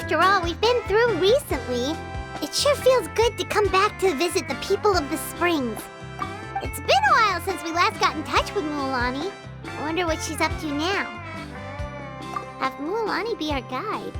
After all we've been through recently, it sure feels good to come back to visit the people of the springs. It's been a while since we last got in touch with Mualani. I wonder what she's up to now. Have Mualani be our guide.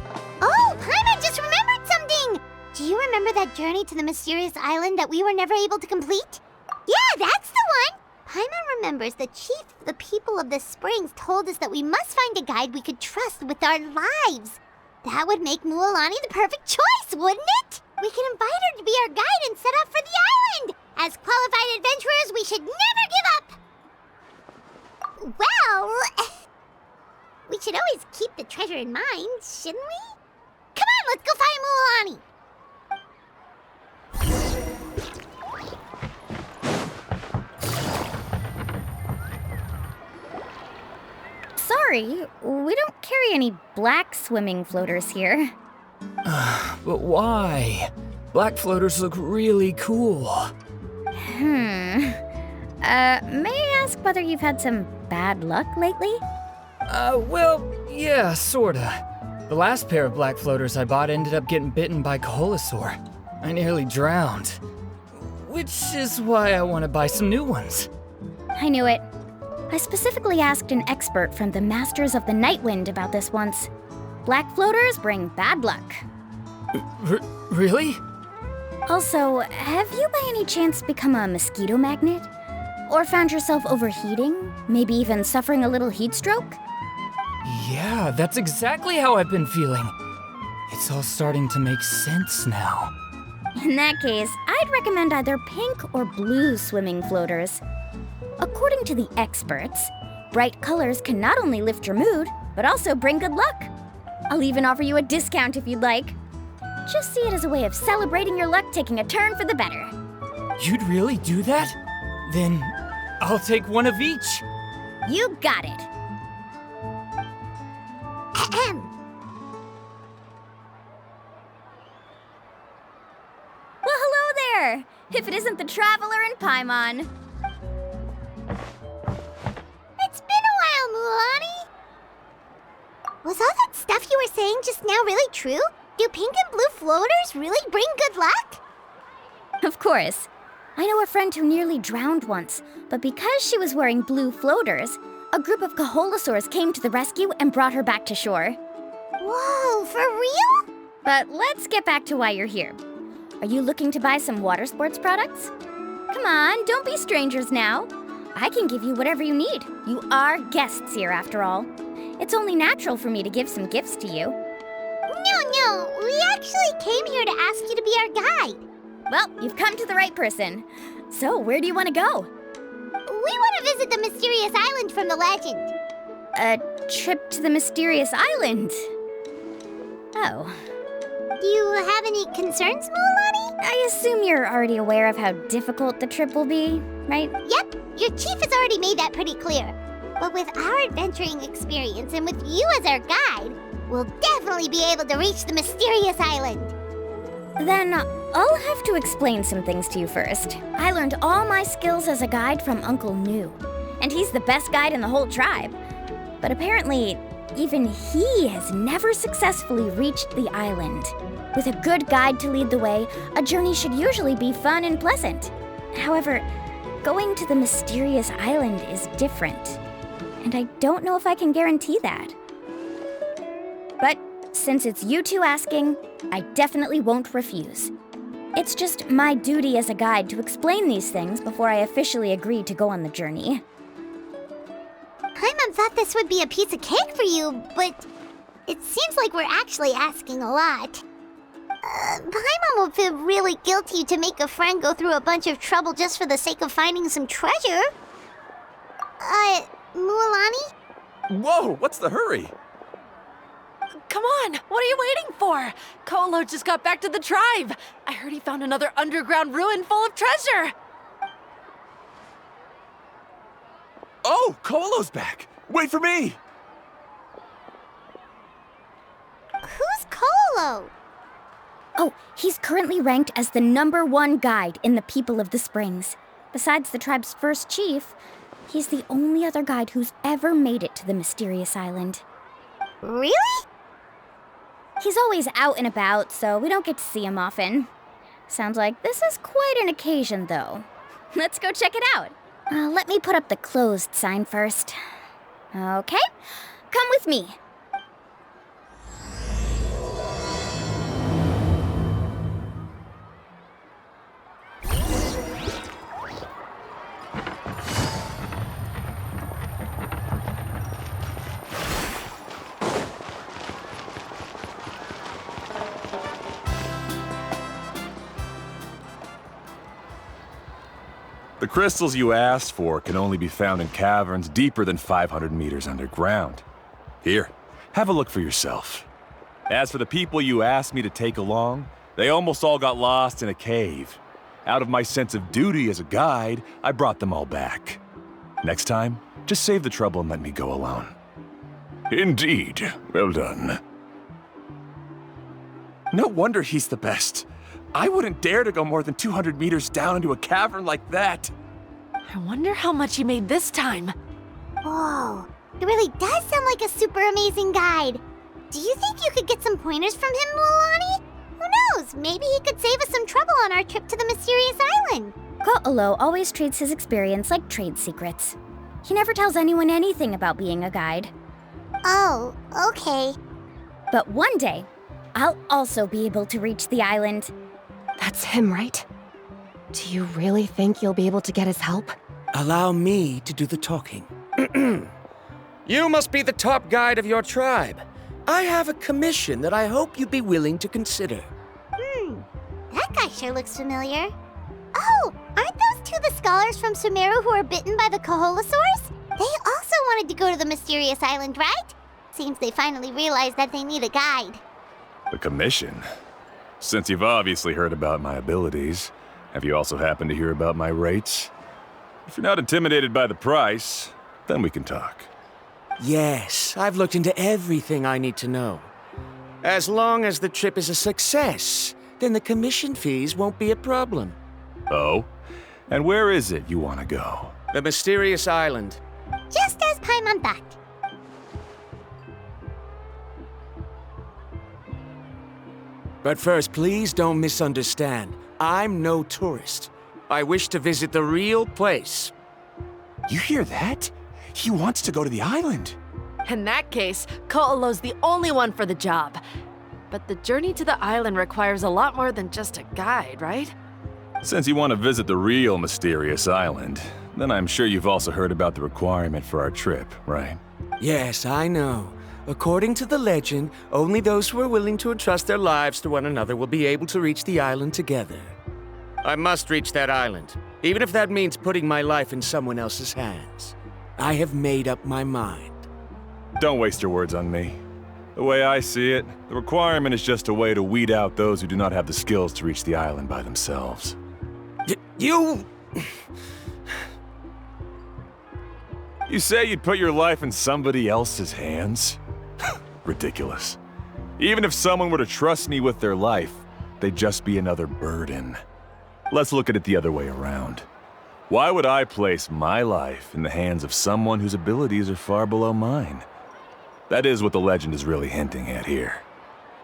Oh, Paimon just remembered something! Do you remember that journey to the mysterious island that we were never able to complete? Yeah, that's the one! Paimon remembers the chief of the people of the springs told us that we must find a guide we could trust with our lives. That would make Mualani the perfect choice, wouldn't it? We can invite her to be our guide and set off for the island! As qualified adventurers, we should never give up! Well, we should always keep the treasure in mind, shouldn't we? Come on, let's go find Mualani! Sorry, we don't carry any black swimming floaters here. But why? Black floaters look really cool. May I ask whether you've had some bad luck lately? Well, yeah, sorta. The last pair of black floaters I bought ended up getting bitten by Koholosaur. I nearly drowned. Which is why I want to buy some new ones. I knew it. I specifically asked an expert from the Masters of the Nightwind about this once. Black floaters bring bad luck. Really? Also, have you by any chance become a mosquito magnet? Or found yourself overheating? Maybe even suffering a little heat stroke? Yeah, that's exactly how I've been feeling. It's all starting to make sense now. In that case, I'd recommend either pink or blue swimming floaters. According to the experts, bright colors can not only lift your mood, but also bring good luck. I'll even offer you a discount if you'd like. Just see it as a way of celebrating your luck taking a turn for the better. You'd really do that? Then I'll take one of each. You got it. Ahem. Well, hello there! If it isn't the Traveler and Paimon. It's been a while, Mualani. Was all that stuff you were saying just now really true? Do pink and blue floaters really bring good luck? Of course. I know a friend who nearly drowned once, but because she was wearing blue floaters, a group of Koholosaurs came to the rescue and brought her back to shore. Whoa, for real? But let's get back to why you're here. Are you looking to buy some water sports products? Come on, don't be strangers now. I can give you whatever you need. You are guests here, after all. It's only natural for me to give some gifts to you. No, we actually came here to ask you to be our guide. Well, you've come to the right person. So, where do you want to go? We want to visit the mysterious island from the legend. A trip to the mysterious island? Oh. Do you have any concerns, Mualani? I assume you're already aware of how difficult the trip will be, right? Yep, your chief has already made that pretty clear. But with our adventuring experience and with you as our guide, we'll definitely be able to reach the mysterious island. Then I'll have to explain some things to you first. I learned all my skills as a guide from Uncle New, and he's the best guide in the whole tribe. But apparently, even he has never successfully reached the island. With a good guide to lead the way, a journey should usually be fun and pleasant. However, going to the mysterious island is different, and I don't know if I can guarantee that. But since it's you two asking, I definitely won't refuse. It's just my duty as a guide to explain these things before I officially agree to go on the journey. Paimon thought this would be a piece of cake for you, but it seems like we're actually asking a lot. Paimon will feel really guilty to make a friend go through a bunch of trouble just for the sake of finding some treasure. Mualani? Whoa, what's the hurry? Come on, what are you waiting for? Kolo just got back to the tribe. I heard he found another underground ruin full of treasure. Oh, Kolo's back. Wait for me. Who's Kolo? Oh, he's currently ranked as the #1 guide in the People of the Springs. Besides the tribe's first chief, he's the only other guide who's ever made it to the mysterious island. Really? He's always out and about, so we don't get to see him often. Sounds like this is quite an occasion, though. Let's go check it out. Let me put up the closed sign first. Okay, come with me. The crystals you asked for can only be found in caverns deeper than 500 meters underground. Here, have a look for yourself. As for the people you asked me to take along, they almost all got lost in a cave. Out of my sense of duty as a guide, I brought them all back. Next time, just save the trouble and let me go alone. Indeed. Well done. No wonder he's the best. I wouldn't dare to go more than 200 meters down into a cavern like that. I wonder how much he made this time. Whoa, it really does sound like a super amazing guide. Do you think you could get some pointers from him, Mulani? Who knows, maybe he could save us some trouble on our trip to the mysterious island. Ko'olo always treats his experience like trade secrets. He never tells anyone anything about being a guide. Oh, okay. But one day, I'll also be able to reach the island. That's him, right? Do you really think you'll be able to get his help? Allow me to do the talking. You must be the top guide of your tribe. I have a commission that I hope you'd be willing to consider. That guy sure looks familiar. Oh, aren't those two the scholars from Sumeru who were bitten by the Koholosaurs? They also wanted to go to the mysterious island, right? Seems they finally realized that they need a guide. The commission? Since you've obviously heard about my abilities, have you also happened to hear about my rates? If you're not intimidated by the price, then we can talk. Yes, I've looked into everything I need to know. As long as the trip is a success, then the commission fees won't be a problem. Oh? And where is it you want to go? The mysterious island. Just as Paimon thought. But first, please don't misunderstand. I'm no tourist. I wish to visit the real place. You hear that? He wants to go to the island. In that case, Ko'olo's the only one for the job. But the journey to the island requires a lot more than just a guide, right? Since you want to visit the real mysterious island, then I'm sure you've also heard about the requirement for our trip, right? Yes, I know. According to the legend, only those who are willing to entrust their lives to one another will be able to reach the island together. I must reach that island, even if that means putting my life in someone else's hands. I have made up my mind. Don't waste your words on me. The way I see it, the requirement is just a way to weed out those who do not have the skills to reach the island by themselves. You... You say you'd put your life in somebody else's hands? Ridiculous. Even if someone were to trust me with their life, they'd just be another burden. Let's look at it the other way around. Why would I place my life in the hands of someone whose abilities are far below mine? That is what the legend is really hinting at here.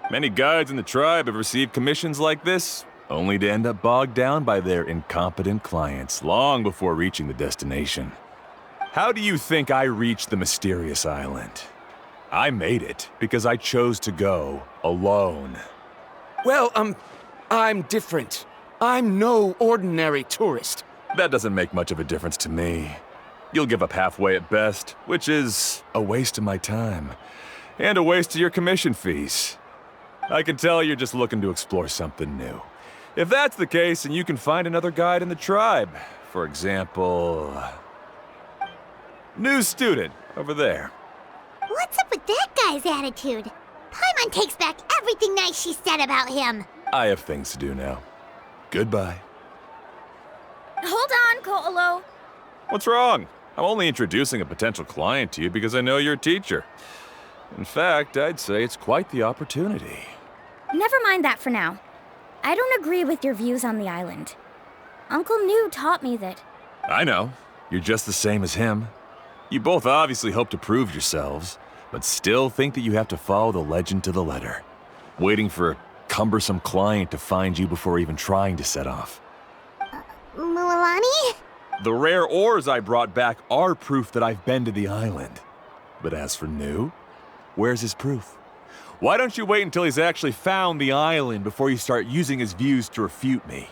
Many guides in the tribe have received commissions like this, only to end up bogged down by their incompetent clients long before reaching the destination. How do you think I reached the mysterious island? I made it because I chose to go alone. Well, I'm different. I'm no ordinary tourist. That doesn't make much of a difference to me. You'll give up halfway at best, which is a waste of my time. And a waste of your commission fees. I can tell you're just looking to explore something new. If that's the case, then you can find another guide in the tribe. For example... new student, over there. What's up with that guy's attitude? Paimon takes back everything nice she said about him. I have things to do now. Goodbye. Hold on, Ko'olo. What's wrong? I'm only introducing a potential client to you because I know you're a teacher. In fact, I'd say it's quite the opportunity. Never mind that for now. I don't agree with your views on the island. Uncle New taught me that. I know. You're just the same as him. You both obviously hope to prove yourselves, but still think that you have to follow the legend to the letter. Waiting for a cumbersome client to find you before even trying to set off. Mualani? The rare ores I brought back are proof that I've been to the island. But as for New, where's his proof? Why don't you wait until he's actually found the island before you start using his views to refute me?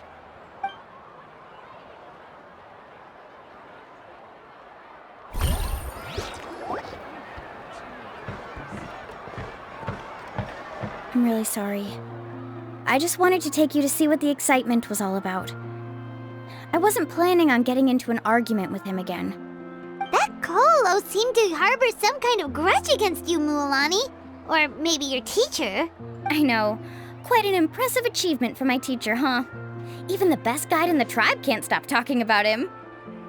I'm really sorry. I just wanted to take you to see what the excitement was all about. I wasn't planning on getting into an argument with him again. That Kolo seemed to harbor some kind of grudge against you, Mualani. Or maybe your teacher. I know. Quite an impressive achievement for my teacher, huh? Even the best guide in the tribe can't stop talking about him.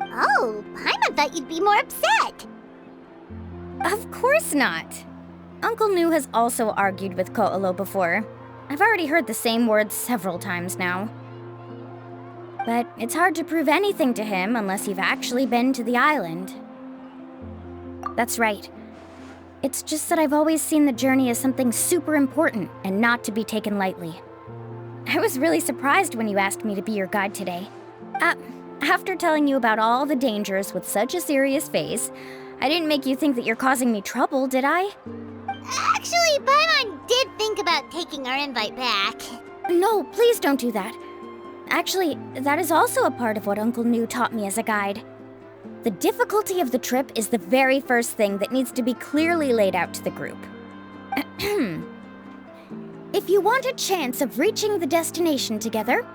Oh, Paimon thought you'd be more upset. Of course not. Uncle Nu has also argued with Ko'olo before. I've already heard the same words several times now. But it's hard to prove anything to him unless you've actually been to the island. That's right. It's just that I've always seen the journey as something super important and not to be taken lightly. I was really surprised when you asked me to be your guide today. After telling you about all the dangers with such a serious face, I didn't make you think that you're causing me trouble, did I? Actually, Paimon did think about taking our invite back. No, please don't do that. Actually, that is also a part of what Uncle Nu taught me as a guide. The difficulty of the trip is the very first thing that needs to be clearly laid out to the group. If you want a chance of reaching the destination together,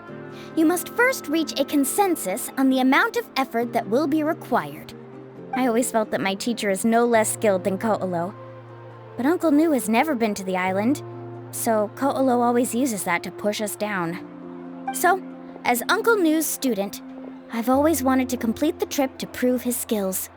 you must first reach a consensus on the amount of effort that will be required. I always felt that my teacher is no less skilled than Ko'olo. But Uncle Nu has never been to the island, so Ko'olo always uses that to push us down. So, as Uncle Nu's student, I've always wanted to complete the trip to prove his skills.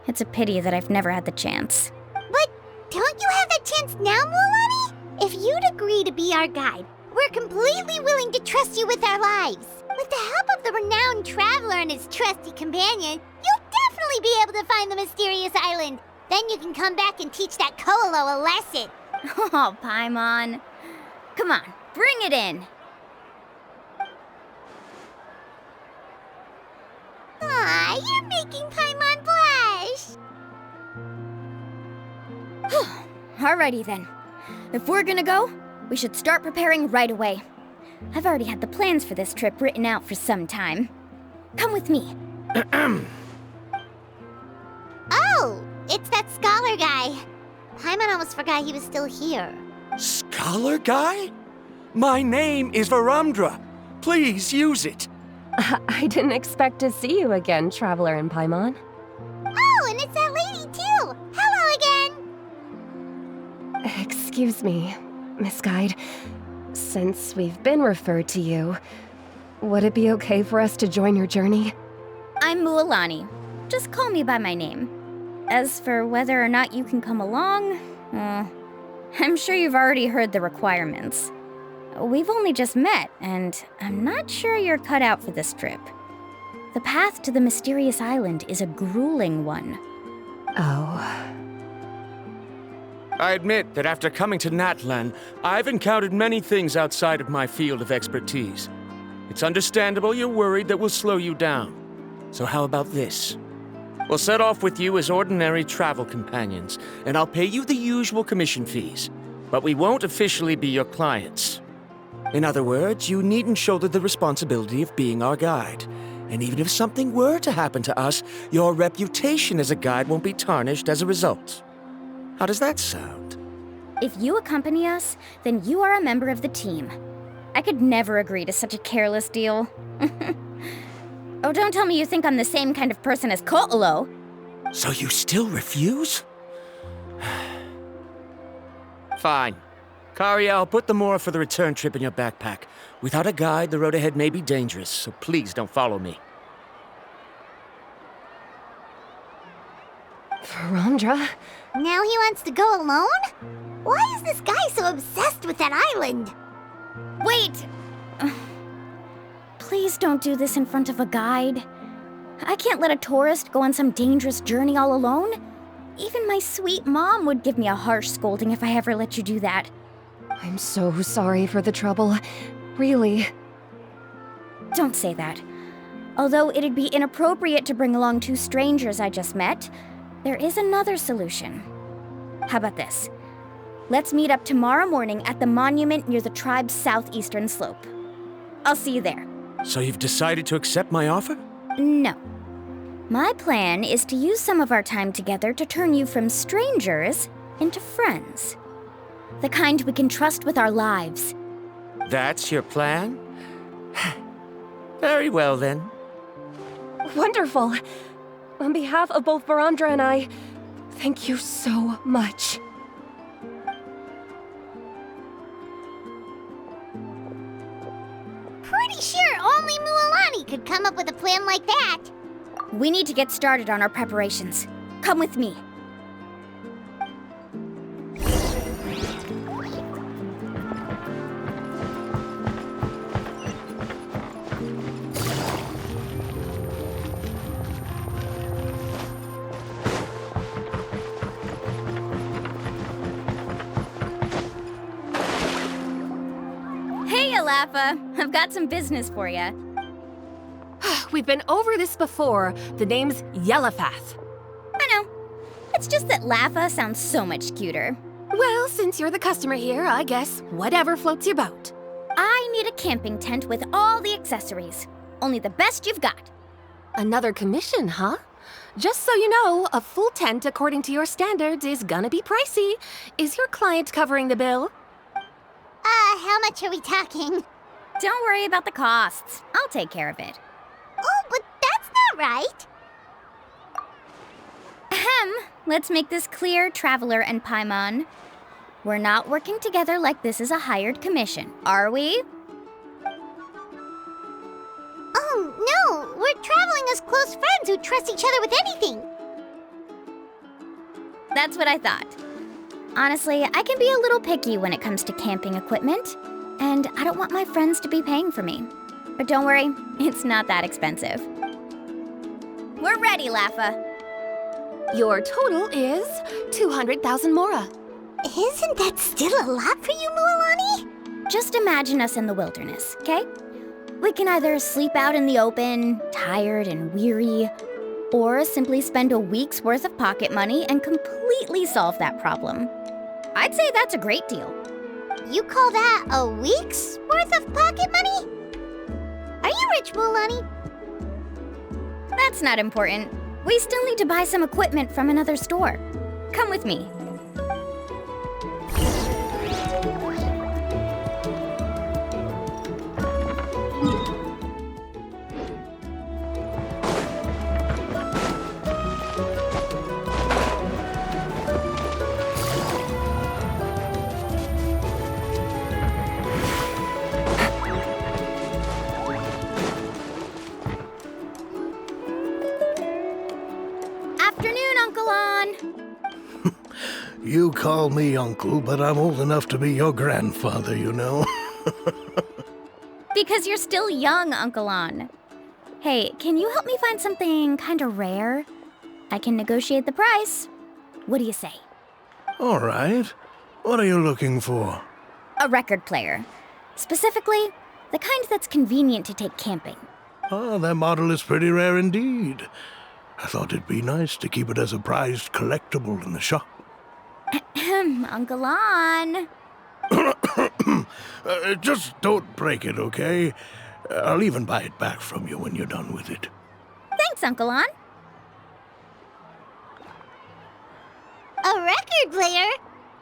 It's a pity that I've never had the chance. But don't you have that chance now, Mualani? If you'd agree to be our guide, we're completely willing to trust you with our lives. With the help of the renowned traveler and his trusty companion, you'll definitely be able to find the mysterious island. Then you can come back and teach that Ko'olo a lesson. Oh, Paimon. Come on, bring it in. Aw, you're making Paimon blush. Alrighty then. If we're gonna go, we should start preparing right away. I've already had the plans for this trip written out for some time. Come with me. Oh, it's that scholar guy. Paimon almost forgot he was still here. Scholar guy? My name is Varumdra. Please use it. I didn't expect to see you again, Traveler and Paimon. Oh, and it's that lady too. Hello again. Excuse me, Miss Guide. Since we've been referred to you, would it be okay for us to join your journey? I'm Mualani. Just call me by my name. As for whether or not you can come along, I'm sure you've already heard the requirements. We've only just met, and I'm not sure you're cut out for this trip. The path to the mysterious island is a grueling one. Oh. I admit that after coming to Natlan, I've encountered many things outside of my field of expertise. It's understandable you're worried that we'll slow you down. So how about this? We'll set off with you as ordinary travel companions, and I'll pay you the usual commission fees. But we won't officially be your clients. In other words, you needn't shoulder the responsibility of being our guide. And even if something were to happen to us, your reputation as a guide won't be tarnished as a result. How does that sound? If you accompany us, then you are a member of the team. I could never agree to such a careless deal. Oh, don't tell me you think I'm the same kind of person as Ko'olo. So you still refuse? Fine. Kariel, put the more for the return trip in your backpack. Without a guide, the road ahead may be dangerous, so please don't follow me. Varumdra? Now he wants to go alone? Why is this guy so obsessed with that island? Wait! Please don't do this in front of a guide. I can't let a tourist go on some dangerous journey all alone. Even my sweet mom would give me a harsh scolding if I ever let you do that. I'm so sorry for the trouble. Really. Don't say that. Although it'd be inappropriate to bring along two strangers I just met, there is another solution. How about this? Let's meet up tomorrow morning at the monument near the tribe's southeastern slope. I'll see you there. So you've decided to accept my offer? No. My plan is to use some of our time together to turn you from strangers into friends. The kind we can trust with our lives. That's your plan? Very well, then. Wonderful. On behalf of both Verandra and I, thank you so much. Pretty sure only Mualani could come up with a plan like that. We need to get started on our preparations. Come with me. Hey, Alafa. I've got some business for you. We've been over this before. The name's Yellowfath. I know. It's just that Lafa sounds so much cuter. Well, since you're the customer here, I guess whatever floats your boat. I need a camping tent with all the accessories. Only the best you've got. Another commission, huh? Just so you know, a full tent according to your standards is gonna be pricey. Is your client covering the bill? How much are we talking? Don't worry about the costs. I'll take care of it. Oh, but that's not right. Ahem. Let's make this clear, Traveler and Paimon. We're not working together like this is a hired commission, are we? Oh, no. We're traveling as close friends who trust each other with anything. That's what I thought. Honestly, I can be a little picky when it comes to camping equipment, and I don't want my friends to be paying for me. But don't worry, it's not that expensive. We're ready, Lafa. Your total is 200,000 mora. Isn't that still a lot for you, Mualani? Just imagine us in the wilderness, okay? We can either sleep out in the open, tired and weary, or simply spend a week's worth of pocket money and completely solve that problem. I'd say that's a great deal. You call that a week's worth of pocket money? Are you rich, Mualani? That's not important. We still need to buy some equipment from another store. Come with me. You call me uncle, but I'm old enough to be your grandfather, you know. Because you're still young, Uncle An. Hey, can you help me find something kinda rare? I can negotiate the price. What do you say? All right. What are you looking for? A record player. Specifically, the kind that's convenient to take camping. Ah, that model is pretty rare indeed. I thought it'd be nice to keep it as a prized collectible in the shop. Uncle An. Just don't break it, okay? I'll even buy it back from you when you're done with it. Thanks, Uncle An. A record player?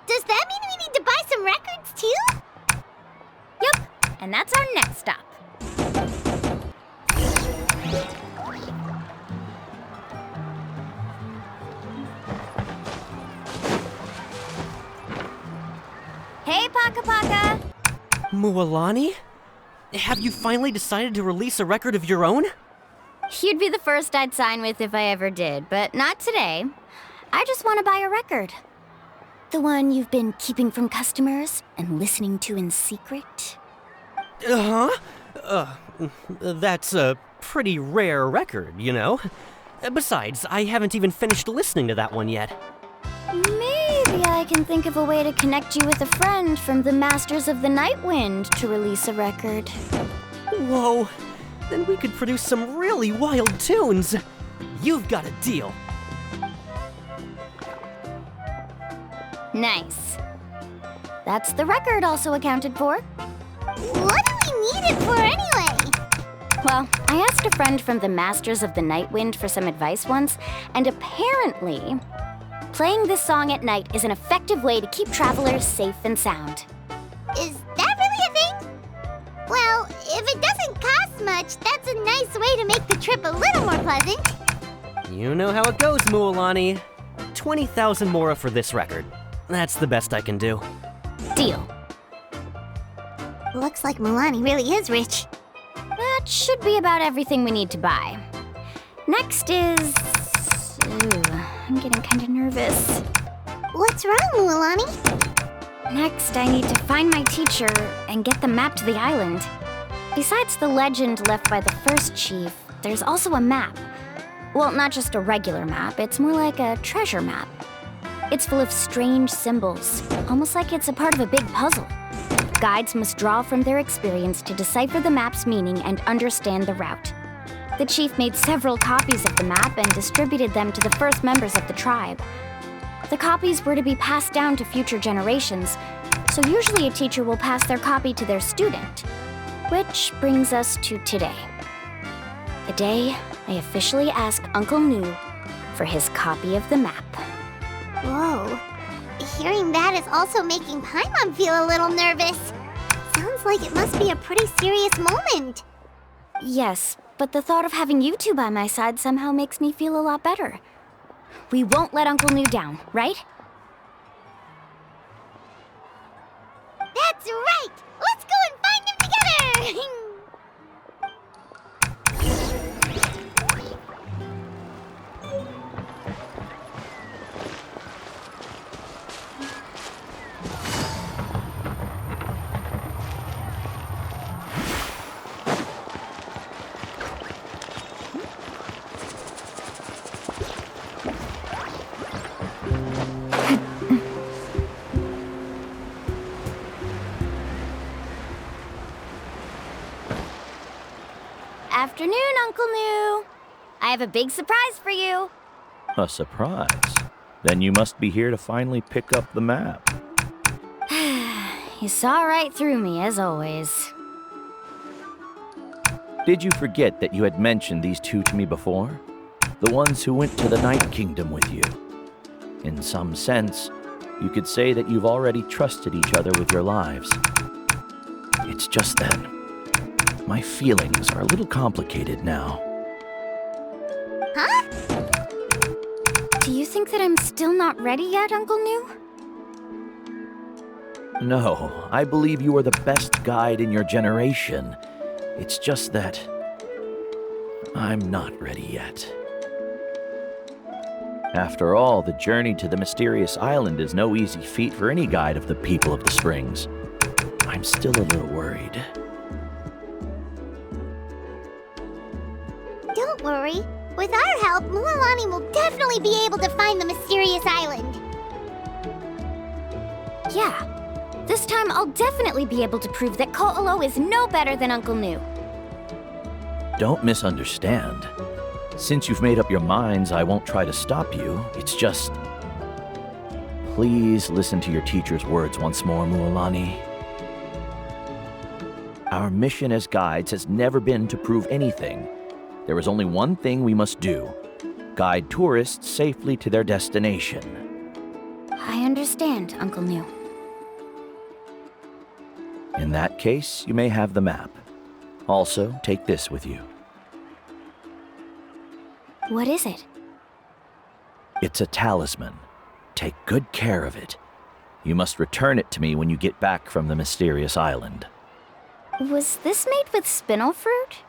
Does that mean we need to buy some records too? Yep, and that's our next stop. Hey, Paka Paka! Mualani? Have you finally decided to release a record of your own? You'd be the first I'd sign with if I ever did, but not today. I just want to buy a record. The one you've been keeping from customers and listening to in secret. That's a pretty rare record, you know? Besides, I haven't even finished listening to that one yet. Maybe Maybe I can think of a way to connect you with a friend from the Masters of the Night Wind to release a record. Whoa! Then we could produce some really wild tunes! You've got a deal! Nice. That's the record also accounted for. What do we need it for anyway? Well, I asked a friend from the Masters of the Night Wind for some advice once, and apparently, playing this song at night is an effective way to keep travelers safe and sound. Is that really a thing? Well, if it doesn't cost much, that's a nice way to make the trip a little more pleasant. You know how it goes, Mualani. 20,000 mora for this record. That's the best I can do. Deal. Looks like Mualani really is rich. That should be about everything we need to buy. Next is... Ooh, I'm getting kind of nervous. What's wrong, Mualani? Next, I need to find my teacher and get the map to the island. Besides the legend left by the first chief, there's also a map. Well, not just a regular map, it's more like a treasure map. It's full of strange symbols, almost like it's a part of a big puzzle. Guides must draw from their experience to decipher the map's meaning and understand the route. The chief made several copies of the map and distributed them to the first members of the tribe. The copies were to be passed down to future generations, so usually a teacher will pass their copy to their student. Which brings us to today. The day I officially ask Uncle Nu for his copy of the map. Whoa. Hearing that is also making Paimon feel a little nervous. Sounds like it must be a pretty serious moment. Yes, but the thought of having you two by my side somehow makes me feel a lot better. We won't let Uncle Nu down, right? That's right! Let's go and find him together! Afternoon, Uncle Nu. I have a big surprise for you. A surprise? Then you must be here to finally pick up the map. You saw right through me, as always. Did you forget that you had mentioned these two to me before? The ones who went to the Night Kingdom with you. In some sense, you could say that you've already trusted each other with your lives. It's just that my feelings are a little complicated now. Huh? Do you think that I'm still not ready yet, Uncle Nu? No, I believe you are the best guide in your generation. It's just that I'm not ready yet. After all, the journey to the mysterious island is no easy feat for any guide of the people of the Springs. I'm still a little worried. Don't worry. With our help, Mualani will definitely be able to find the mysterious island. Yeah. This time I'll definitely be able to prove that Ko'olo is no better than Uncle Nu. Don't misunderstand. Since you've made up your minds, I won't try to stop you. It's just... Please listen to your teacher's words once more, Mualani. Our mission as guides has never been to prove anything. There is only one thing we must do. Guide tourists safely to their destination. I understand, Uncle Nu. In that case, you may have the map. Also, take this with you. What is it? It's a talisman. Take good care of it. You must return it to me when you get back from the mysterious island. Was this made with spinel fruit?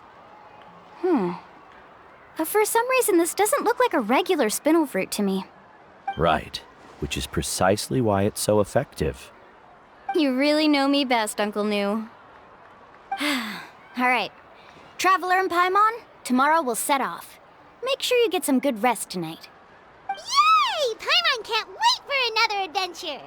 For some reason, this doesn't look like a regular spinel fruit to me. Right, which is precisely why it's so effective. You really know me best, Uncle Nu. All right. Traveler and Paimon, tomorrow we'll set off. Make sure you get some good rest tonight. Yay! Paimon can't wait for another adventure!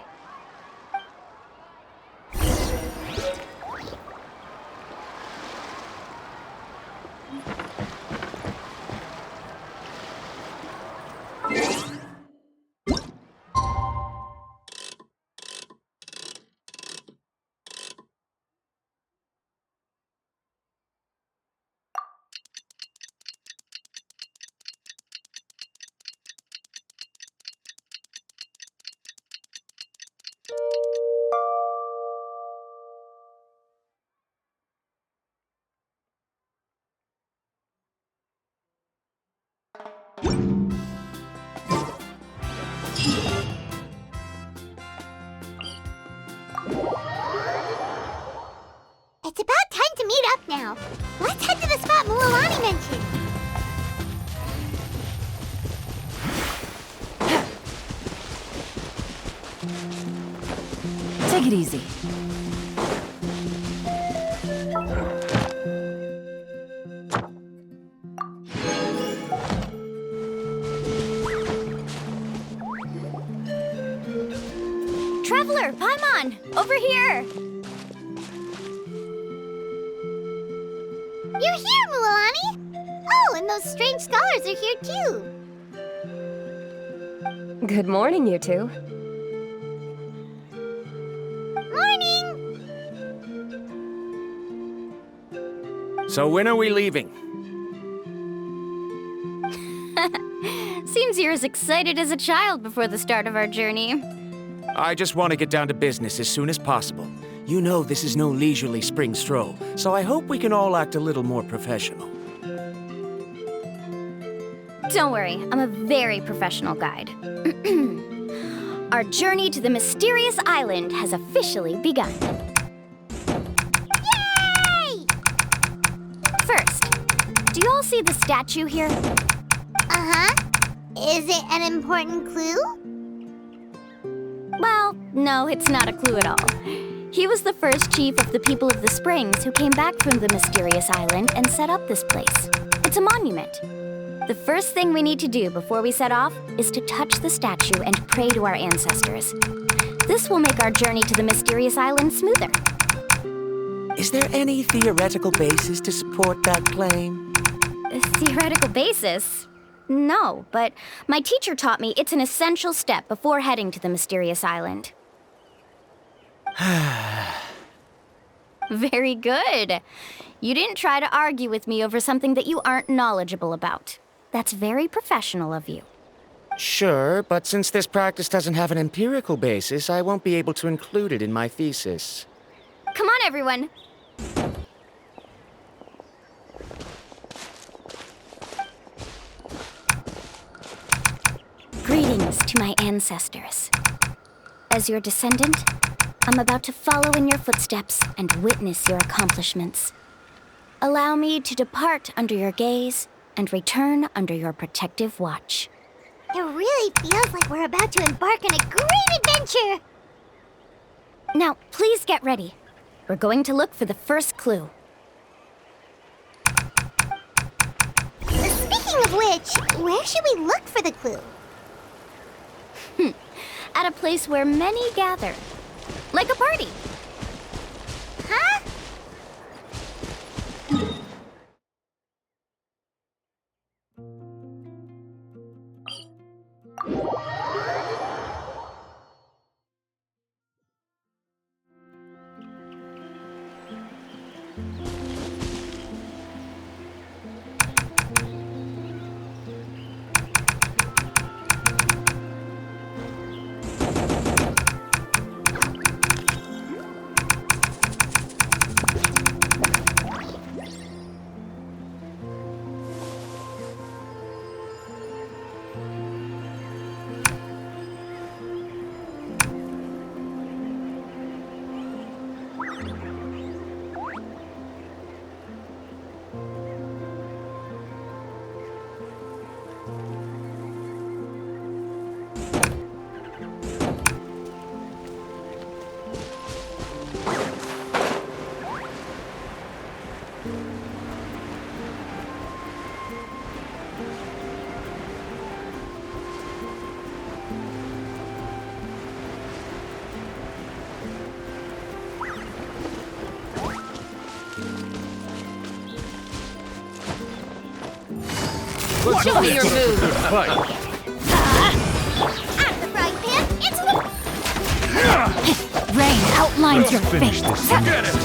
It's about time to meet up now. Let's head to the spot Mualani mentioned. Take it easy. Traveler, Paimon, over here! You're here, Mualani! Oh, and those strange scholars are here too. Good morning, you two. Morning! So when are we leaving? Seems you're as excited as a child before the start of our journey. I just want to get down to business as soon as possible. You know this is no leisurely spring stroll, so I hope we can all act a little more professional. Don't worry, I'm a very professional guide. Our journey to the mysterious island has officially begun. Yay! First, do you all see the statue here? Uh-huh. Is it an important clue? Well, no, it's not a clue at all. He was the first chief of the people of the Springs who came back from the mysterious island and set up this place. It's a monument. The first thing we need to do before we set off is to touch the statue and pray to our ancestors. This will make our journey to the mysterious island smoother. Is there any theoretical basis to support that claim? A theoretical basis? No, but my teacher taught me it's an essential step before heading to the mysterious island. Very good. You didn't try to argue with me over something that you aren't knowledgeable about. That's very professional of you. Sure, but since this practice doesn't have an empirical basis, I won't be able to include it in my thesis. Come on, everyone. Greetings to my ancestors. As your descendant, I'm about to follow in your footsteps and witness your accomplishments. Allow me to depart under your gaze and return under your protective watch. It really feels like we're about to embark on a great adventure! Now, please get ready. We're going to look for the first clue. Speaking of which, where should we look for the clue? At a place where many gather. Like a party. Huh? Show me your move. Fight. Out of the frying pan, into the... Rain outlines your Finish fate. this. Get it.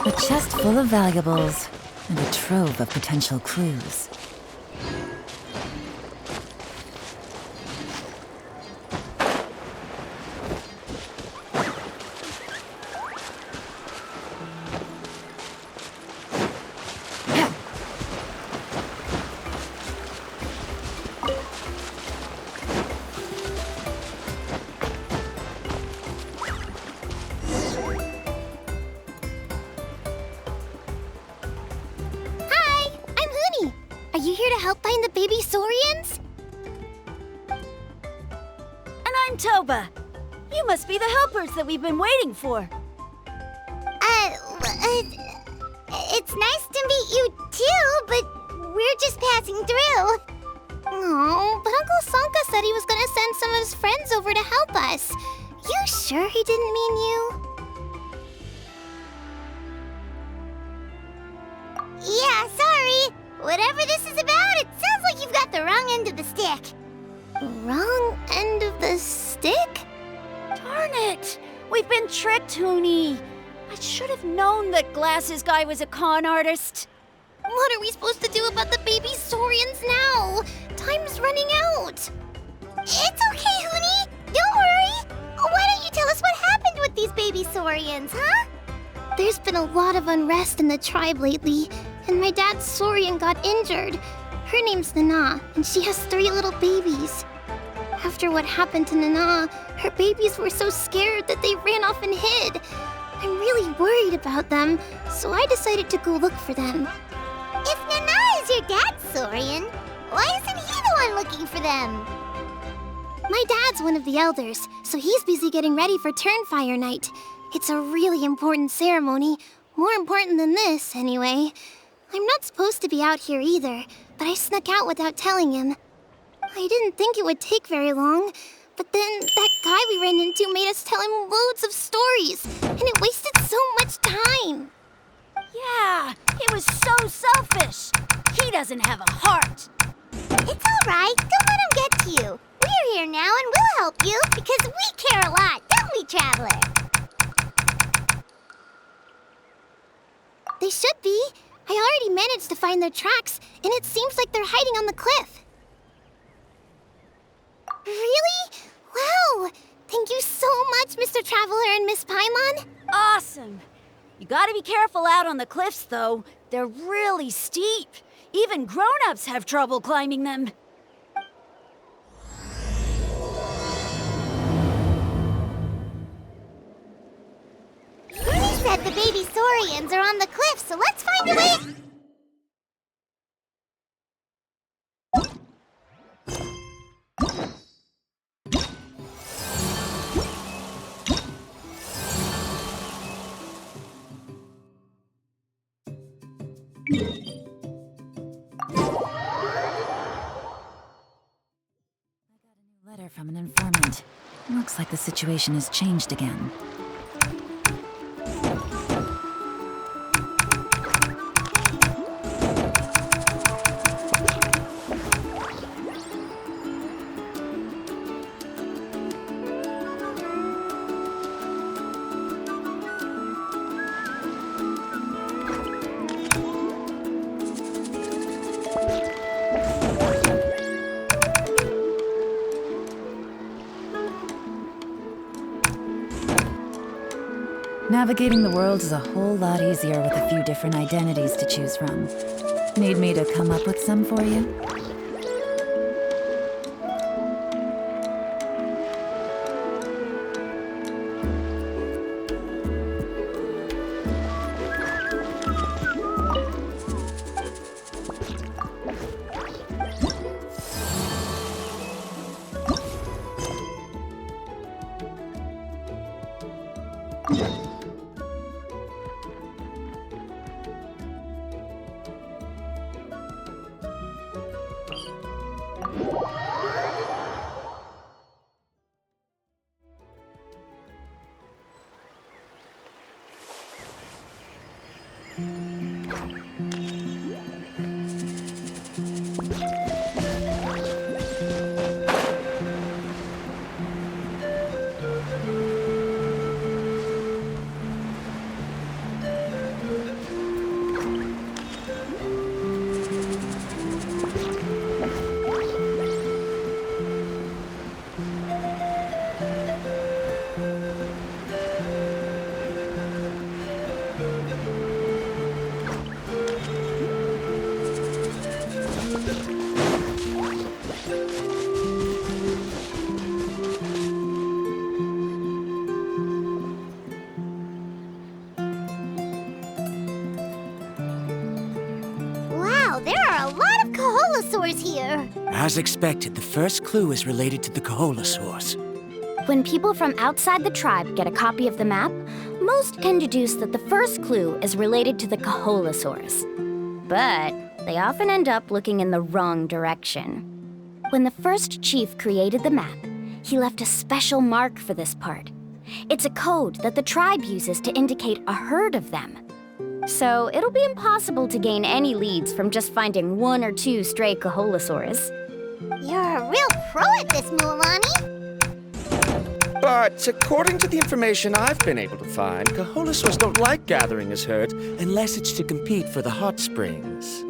A chest full of valuables and a trove of potential clues. Hi, I'm Huni. Are you here to help find the baby Saurians? And I'm Toba. You must be the helpers that we've been waiting for. It's nice to meet you too, but we're just passing through. Oh, but Uncle Sanka said he was gonna send some of his friends over to help us. You sure he didn't mean you? Yeah, sorry. Whatever this is about, it sounds like you've got the wrong end of the stick. Wrong end of the stick? Darn it! We've been tricked, Huni. I should have known that Glasses Guy was a con artist. What are we supposed to do about the baby Saurians now? Time's running out. It's okay, Huni. Don't worry. Why don't you tell us what happened with these baby Saurians, huh? There's been a lot of unrest in the tribe lately, and my dad's Saurian got injured. Her name's Nana, and she has 3 little babies. After what happened to Nana, her babies were so scared that they ran off and hid. I'm really worried about them, so I decided to go look for them. If Nana is your dad's Saurian, why isn't he the one looking for them? My dad's one of the elders, so he's busy getting ready for Turnfire Night. It's a really important ceremony, more important than this, anyway. I'm not supposed to be out here either, but I snuck out without telling him. I didn't think it would take very long, but then that guy we ran into made us tell him loads of stories, and it wasted so much time. Yeah, he was so selfish. He doesn't have a heart. It's all right. Don't let him get to you. We're here now, and we'll help you because we care a lot, don't we, Traveler? They should be. I already managed to find their tracks, and it seems like they're hiding on the cliff. Really? Wow! Thank you so much, Mr. Traveler and Miss Paimon. Awesome. You gotta be careful out on the cliffs, though. They're really steep. Even grown-ups have trouble climbing them. Huni said the baby Saurians are on the cliff, so let's find a way... Letter from an informant. Looks like the situation has changed again. Navigating the world is a whole lot easier with a few different identities to choose from. Need me to come up with some for you? Wow, there are a lot of Kaholosaurs here. As expected, the first clue is related to the Kaholosaurs. When people from outside the tribe get a copy of the map, most can deduce that the first clue is related to the Kaholosaurs. But they often end up looking in the wrong direction. When the first chief created the map, he left a special mark for this part. It's a code that the tribe uses to indicate a herd of them. So it'll be impossible to gain any leads from just finding one or two stray Kaholosaurs. You're a real pro at this, Mualani. But according to the information I've been able to find, Kaholosaurs don't like gathering as herds unless it's to compete for the hot springs.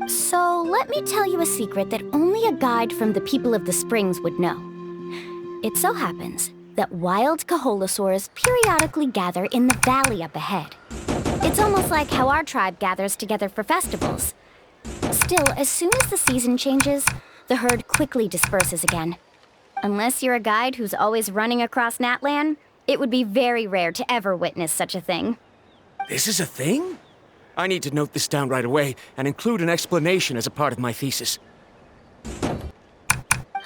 So let me tell you a secret that only a guide from the people of the springs would know. It so happens that wild Kaholosaurs periodically gather in the valley up ahead. It's almost like how our tribe gathers together for festivals. Still, as soon as the season changes, the herd quickly disperses again. Unless you're a guide who's always running across Natlan, it would be very rare to ever witness such a thing. This is a thing? I need to note this down right away and include an explanation as a part of my thesis.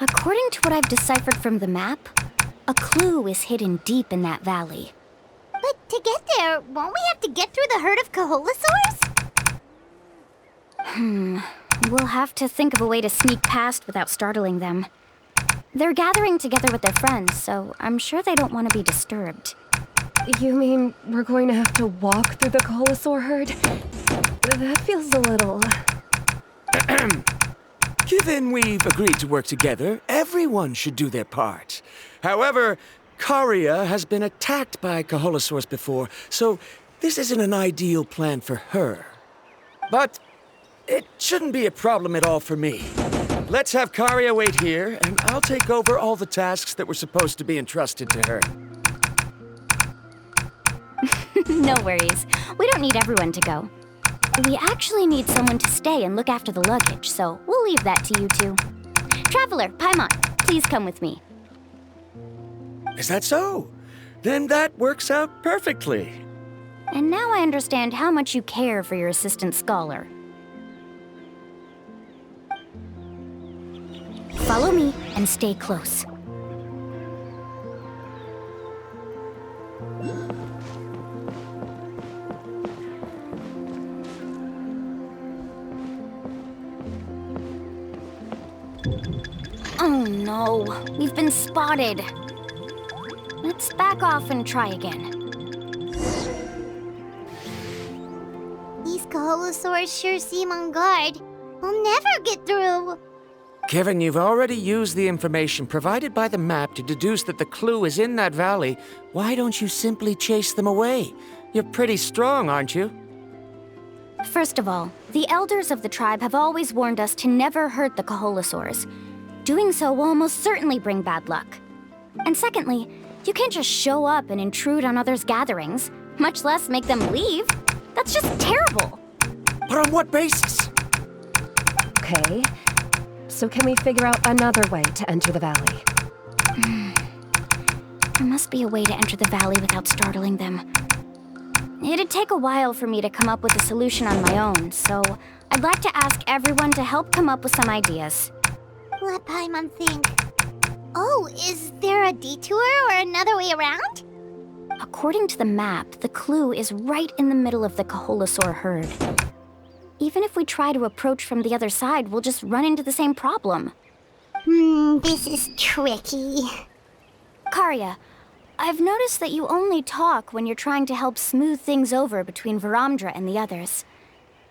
According to what I've deciphered from the map, a clue is hidden deep in that valley. But to get there, won't we have to get through the herd of Kaholosaurs? We'll have to think of a way to sneak past without startling them. They're gathering together with their friends, so I'm sure they don't want to be disturbed. You mean we're going to have to walk through the Kaholosaur herd? That feels a little... Given we've agreed to work together, everyone should do their part. However, Karia has been attacked by Kaholosaurs before, so this isn't an ideal plan for her. But it shouldn't be a problem at all for me. Let's have Karia wait here, and I'll take over all the tasks that were supposed to be entrusted to her. No worries. We don't need everyone to go. We actually need someone to stay and look after the luggage, so we'll leave that to you two. Traveler, Paimon, please come with me. Is that so? Then that works out perfectly. And now I understand how much you care for your assistant scholar. Follow me and stay close. Oh no, we've been spotted. Let's back off and try again. These Kaholosaurs sure seem on guard. We'll never get through. Given you've already used the information provided by the map to deduce that the clue is in that valley, why don't you simply chase them away? You're pretty strong, aren't you? First of all, the elders of the tribe have always warned us to never hurt the Kaholosaurs. Doing so will almost certainly bring bad luck. And secondly, you can't just show up and intrude on others' gatherings, much less make them leave. That's just terrible. But on what basis? Okay, so can we figure out another way to enter the valley? There must be a way to enter the valley without startling them. It'd take a while for me to come up with a solution on my own, so I'd like to ask everyone to help come up with some ideas. Let Paimon think. Oh, is there a detour or another way around? According to the map, the clue is right in the middle of the Kaholosaur herd. Even if we try to approach from the other side, we'll just run into the same problem. This is tricky. Karia, I've noticed that you only talk when you're trying to help smooth things over between Varamdra and the others.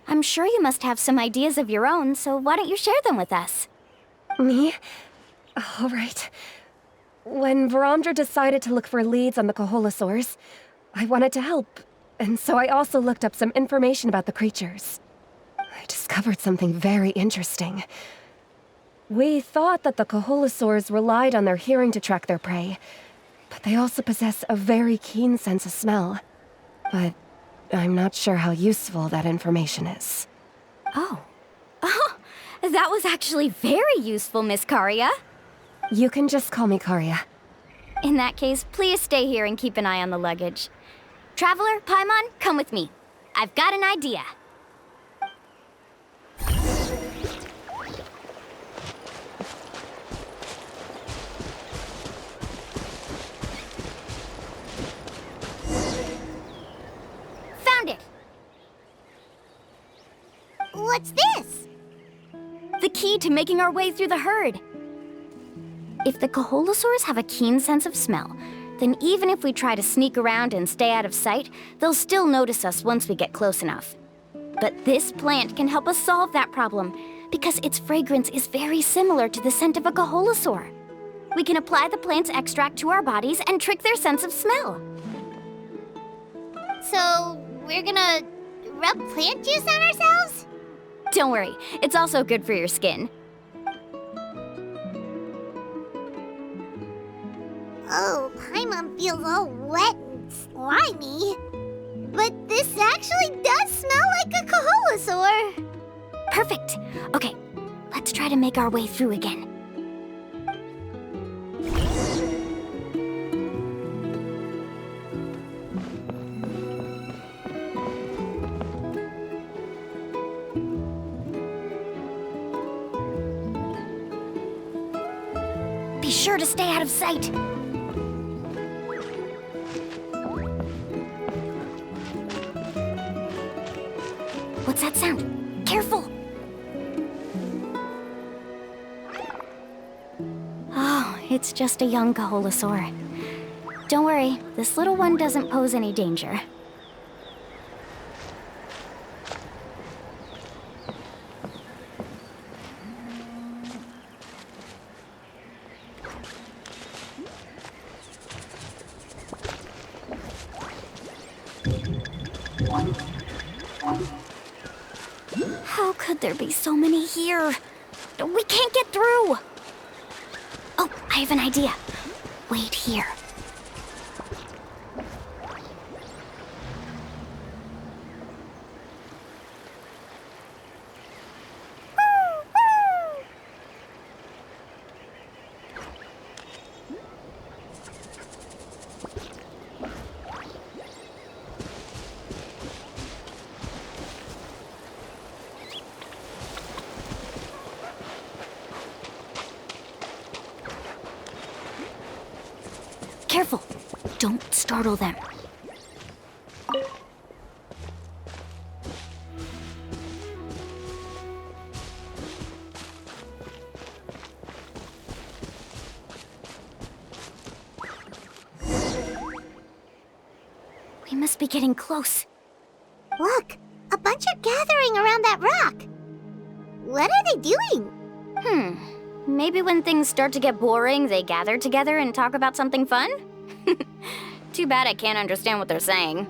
I'm sure you must have some ideas of your own, so why don't you share them with us? Me? All right. When Varamdra decided to look for leads on the Koholosaurs, I wanted to help, and so I also looked up some information about the creatures. I discovered something very interesting. We thought that the Koholosaurs relied on their hearing to track their prey, but they also possess a very keen sense of smell. But I'm not sure how useful that information is. Oh, that was actually very useful, Miss Karya. You can just call me Karya. In that case, please stay here and keep an eye on the luggage. Traveler, Paimon, come with me. I've got an idea. Found it! What's this? The key to making our way through the herd. If the Koholosaurs have a keen sense of smell, then even if we try to sneak around and stay out of sight, they'll still notice us once we get close enough. But this plant can help us solve that problem, because its fragrance is very similar to the scent of a Koholosaur. We can apply the plant's extract to our bodies and trick their sense of smell. So, we're gonna rub plant juice on ourselves? Don't worry, it's also good for your skin. Oh, Paimon feels all wet and slimy. But this actually does smell like a Koholosaur. Perfect. Okay, let's try to make our way through again. Be sure to stay out of sight. What's that sound? Careful! Oh, it's just a young Koholosaur. Don't worry, this little one doesn't pose any danger. How could there be so many here? We can't get through! Oh, I have an idea. Wait here. Careful! Don't startle them. We must be getting close. Look, a bunch are gathering around that rock. What are they doing? Maybe when things start to get boring, they gather together and talk about something fun? Too bad I can't understand what they're saying.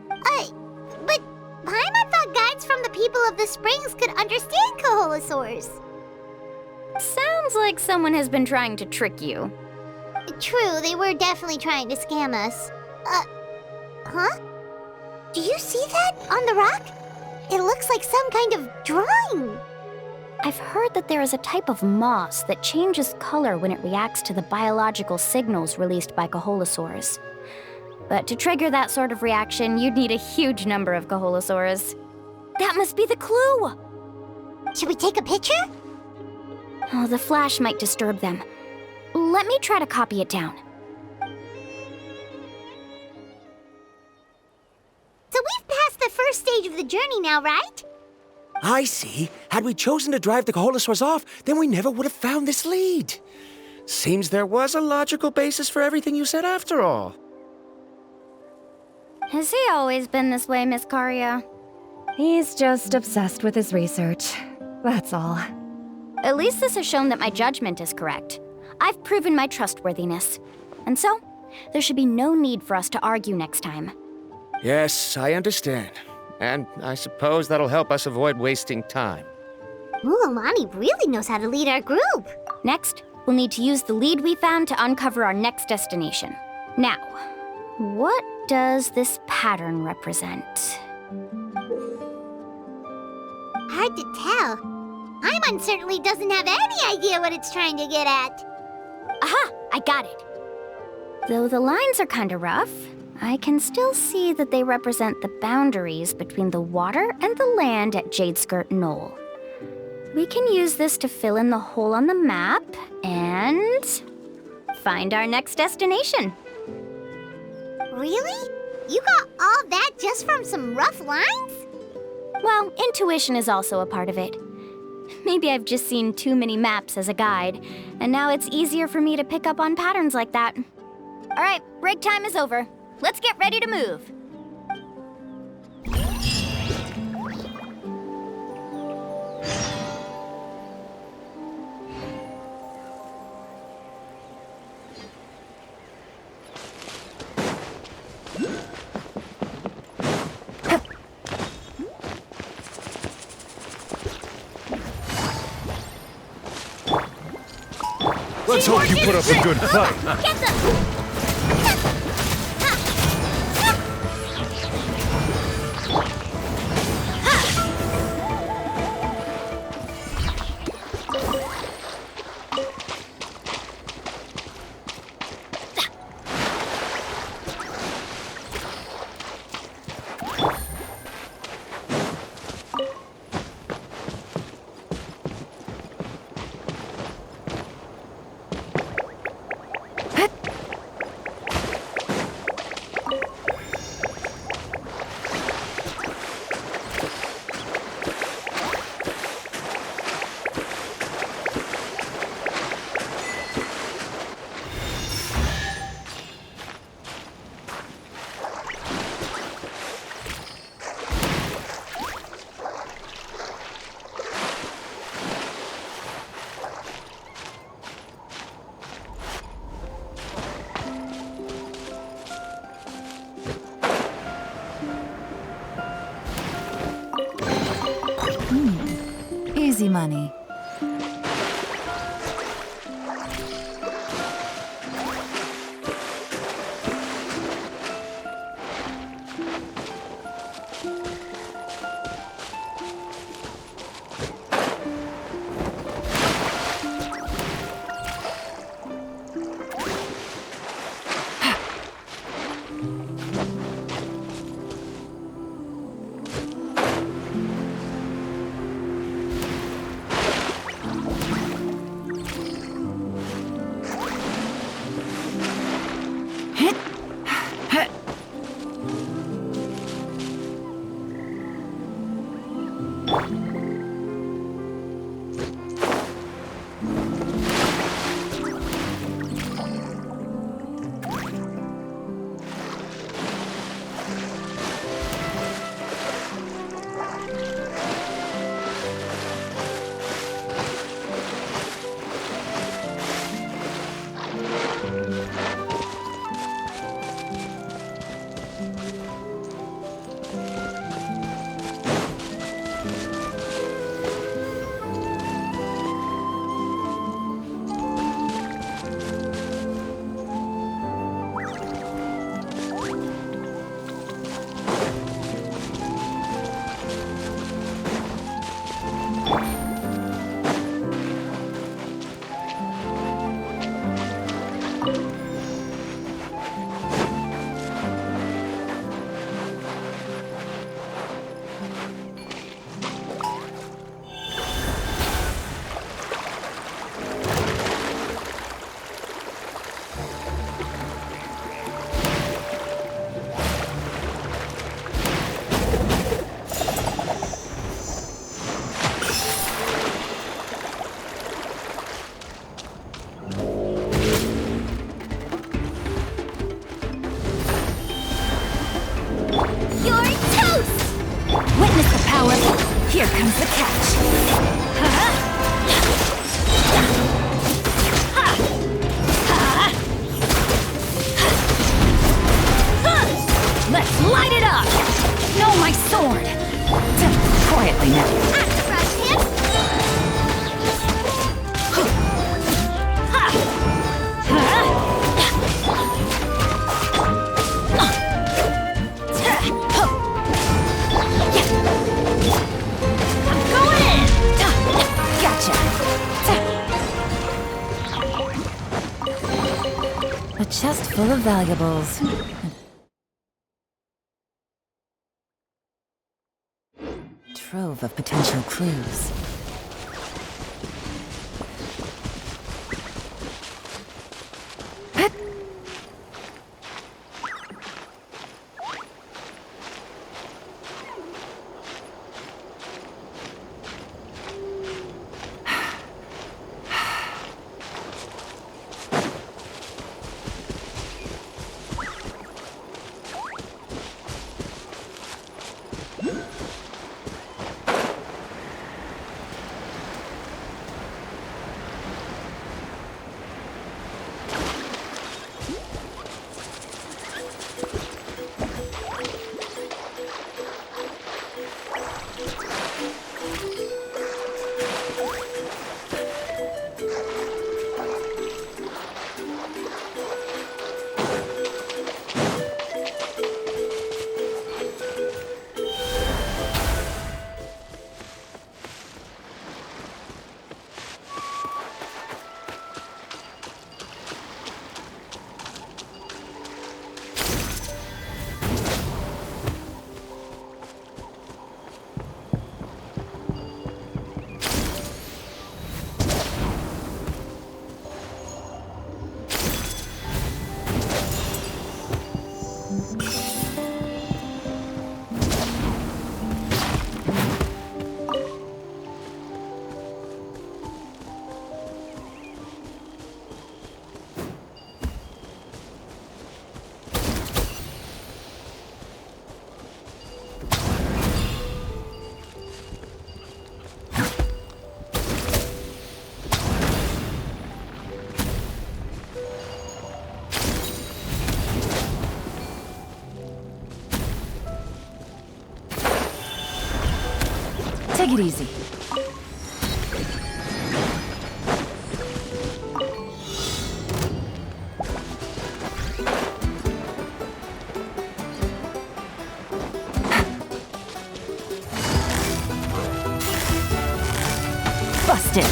But Paimon thought guides from the people of the springs could understand Koholosaurs. Sounds like someone has been trying to trick you. True, they were definitely trying to scam us. Huh? Do you see that on the rock? It looks like some kind of drawing. I've heard that there is a type of moss that changes color when it reacts to the biological signals released by Koholosaurs. But to trigger that sort of reaction, you'd need a huge number of Koholosaurs. That must be the clue! Should we take a picture? Oh, the flash might disturb them. Let me try to copy it down. So we've passed the first stage of the journey now, right? I see. Had we chosen to drive the Koholosaurs off, then we never would have found this lead. Seems there was a logical basis for everything you said after all. Has he always been this way, Miss Karia? He's just obsessed with his research. That's all. At least this has shown that my judgment is correct. I've proven my trustworthiness. And so, there should be no need for us to argue next time. Yes, I understand. And I suppose that'll help us avoid wasting time. Mualani really knows how to lead our group. Next, we'll need to use the lead we found to uncover our next destination. Now, what does this pattern represent? Hard to tell. Paimon certainly doesn't have any idea what it's trying to get at. Aha! I got it! Though the lines are kinda rough, I can still see that they represent the boundaries between the water and the land at Jadeskirt Knoll. We can use this to fill in the hole on the map and find our next destination. Really? You got all that just from some rough lines? Well, intuition is also a part of it. Maybe I've just seen too many maps as a guide, and now it's easier for me to pick up on patterns like that. All right, break time is over. Let's get ready to move. Let's hope you put up a good fight. Get them! Easy money. Here comes the catch. Let's light it up! No, my sword! Quietly now. I'm going in! Gotcha! A chest full of valuables. Trove of potential clues. Take it easy. Busted.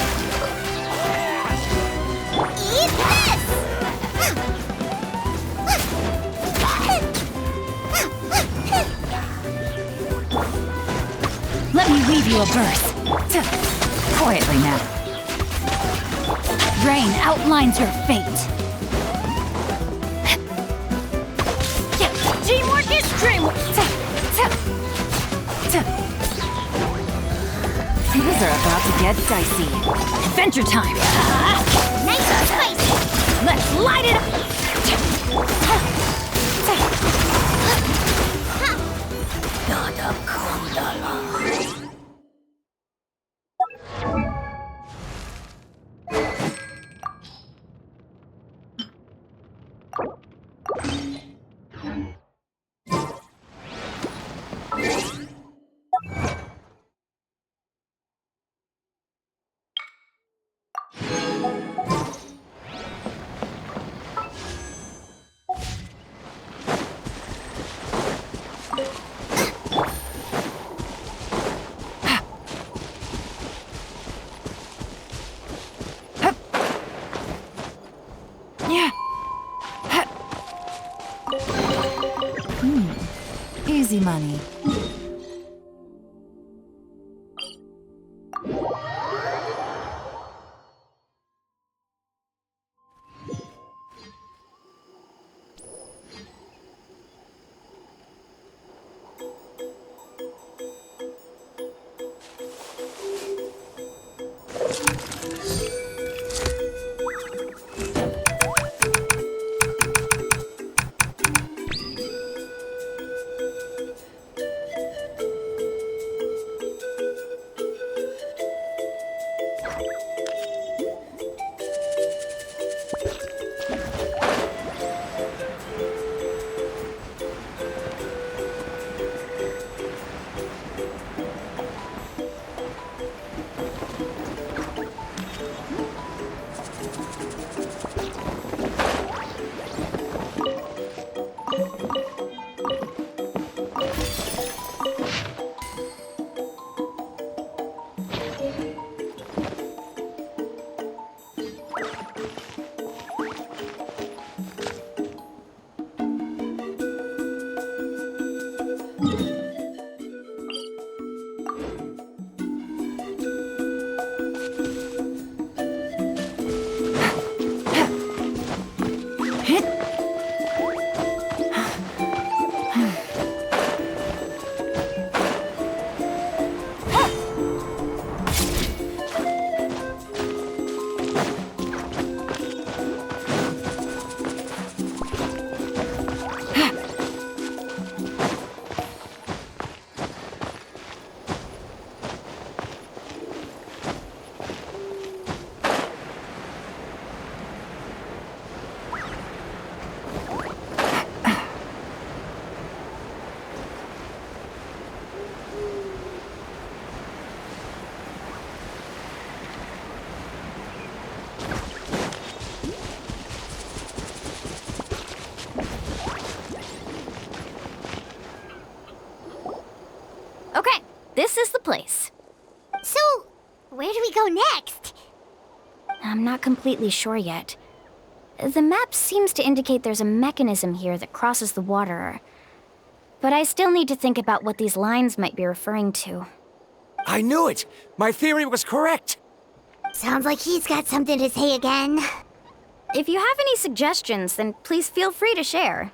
Eat this! Let me weave you a verse. Quietly now. Rain outlines your fate. Teamwork is dreamwork! Things are about to get dicey. Adventure time! Nice and spicy! Let's light it up! Easy money. this is the place. So, where do we go next? I'm not completely sure yet. The map seems to indicate there's a mechanism here that crosses the water. But I still need to think about what these lines might be referring to. I knew it! My theory was correct! Sounds like he's got something to say again. If you have any suggestions, then please feel free to share.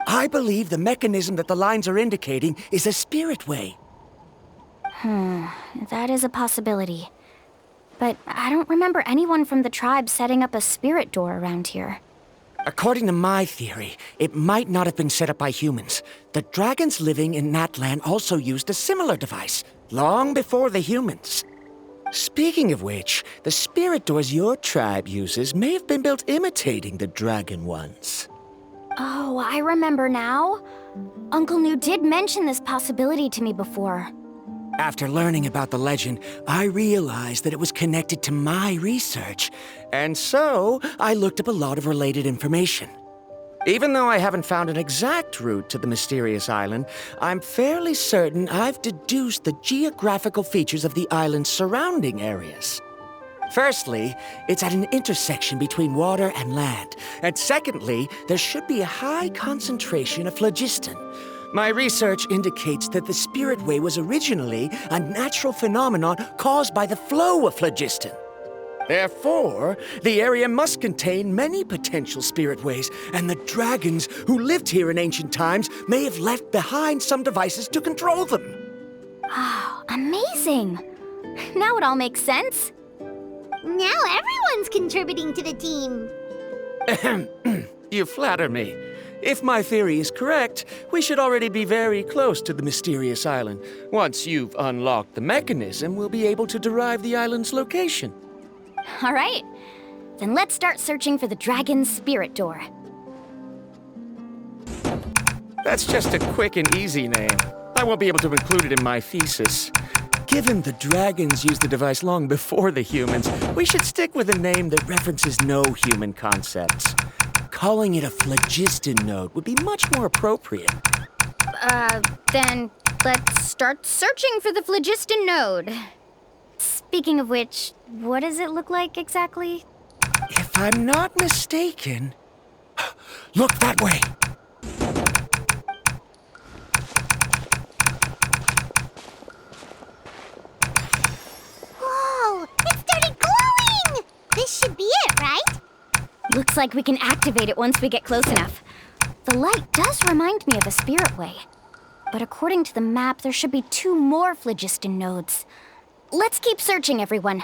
I believe the mechanism that the lines are indicating is a spirit way. That is a possibility. But I don't remember anyone from the tribe setting up a spirit door around here. According to my theory, it might not have been set up by humans. The dragons living in that land also used a similar device, long before the humans. Speaking of which, the spirit doors your tribe uses may have been built imitating the dragon ones. Oh, I remember now. Uncle New did mention this possibility to me before. After learning about the legend, I realized that it was connected to my research, and so I looked up a lot of related information. Even though I haven't found an exact route to the mysterious island, I'm fairly certain I've deduced the geographical features of the island's surrounding areas. Firstly, it's at an intersection between water and land, and secondly, there should be a high concentration of phlogiston. My research indicates that the Spirit Way was originally a natural phenomenon caused by the flow of phlogiston. Therefore, the area must contain many potential spirit ways, and the dragons who lived here in ancient times may have left behind some devices to control them. Oh, amazing! Now it all makes sense. Now everyone's contributing to the team. You flatter me. If my theory is correct, we should already be very close to the mysterious island. Once you've unlocked the mechanism, we'll be able to derive the island's location. All right. Then let's start searching for the dragon's spirit door. That's just a quick and easy name. I won't be able to include it in my thesis. Given the dragons used the device long before the humans, we should stick with a name that references no human concepts. Calling it a phlogiston node would be much more appropriate. Then let's start searching for the phlogiston node. Speaking of which, what does it look like exactly? If I'm not mistaken... Look that way! Whoa! It started glowing! This should be it, right? Looks like we can activate it once we get close enough. The light does remind me of a spirit way. But according to the map, there should be 2 more phlogiston nodes. Let's keep searching, everyone.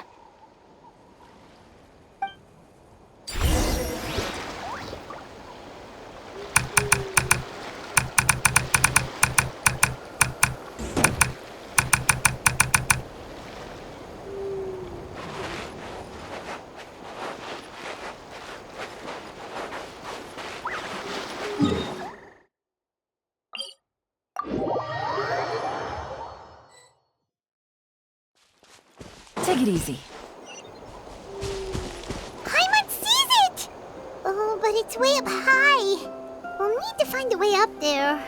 Take it easy. Paimon sees it! Oh, but it's way up high. We'll need to find a way up there.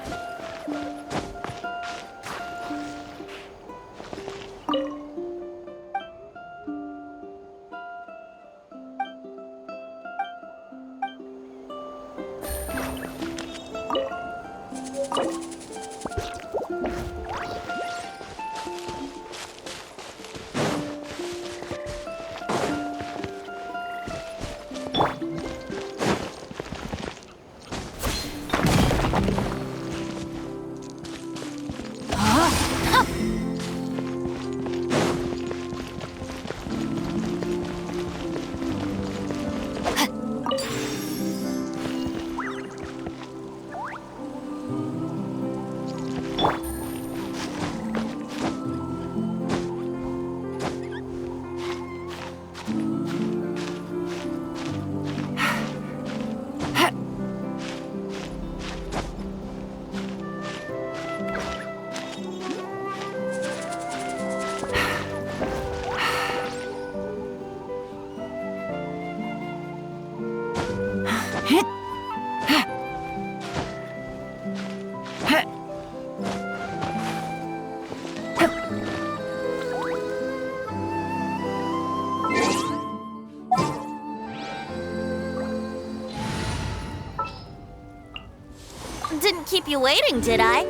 Didn't keep you waiting, did I?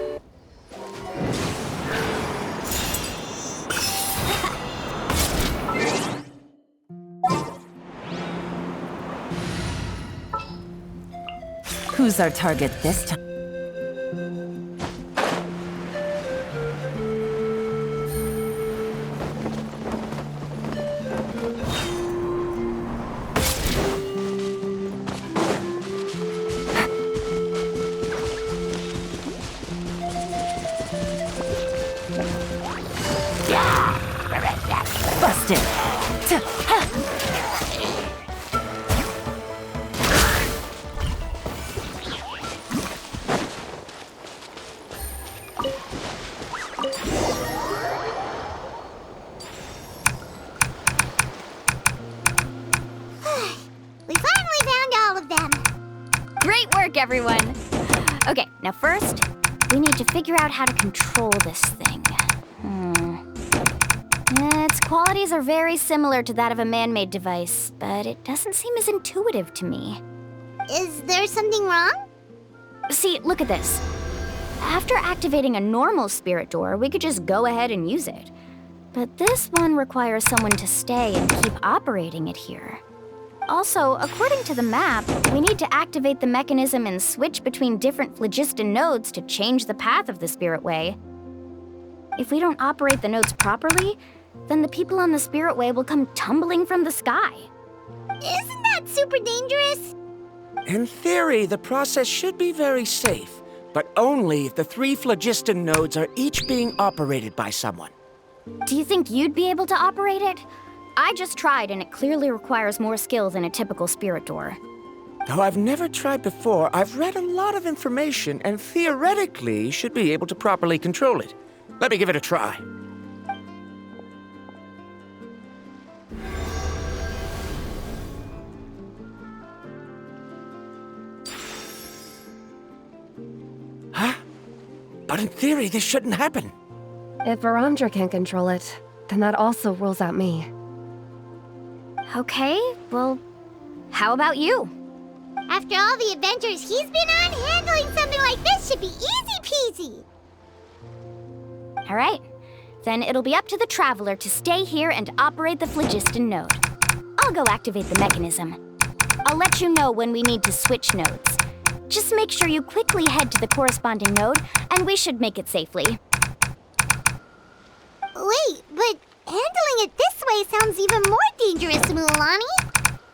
Who's our target this time? Busted! We finally found all of them. Great work, everyone! Okay, now first, we need to figure out how to control this thing. Its qualities are very similar to that of a man-made device, but it doesn't seem as intuitive to me. Is there something wrong? See, look at this. After activating a normal spirit door, we could just go ahead and use it. But this one requires someone to stay and keep operating it here. Also, according to the map, we need to activate the mechanism and switch between different phlogiston nodes to change the path of the spirit way. If we don't operate the nodes properly, then the people on the spirit way will come tumbling from the sky. Isn't that super dangerous? In theory, the process should be very safe, but only if the 3 phlogiston nodes are each being operated by someone. Do you think you'd be able to operate it? I just tried, and it clearly requires more skill than a typical spirit door. Though I've never tried before, I've read a lot of information and theoretically should be able to properly control it. Let me give it a try. Huh? But in theory, this shouldn't happen. If Varamdra can control it, then that also rules out me. Okay, well, how about you? After all the adventures he's been on, handling something like this should be easy peasy. All right, then it'll be up to the Traveler to stay here and operate the phlogiston node. I'll go activate the mechanism. I'll let you know when we need to switch nodes. Just make sure you quickly head to the corresponding node, and we should make it safely. Wait, but handling it this way sounds even more dangerous, Mulani.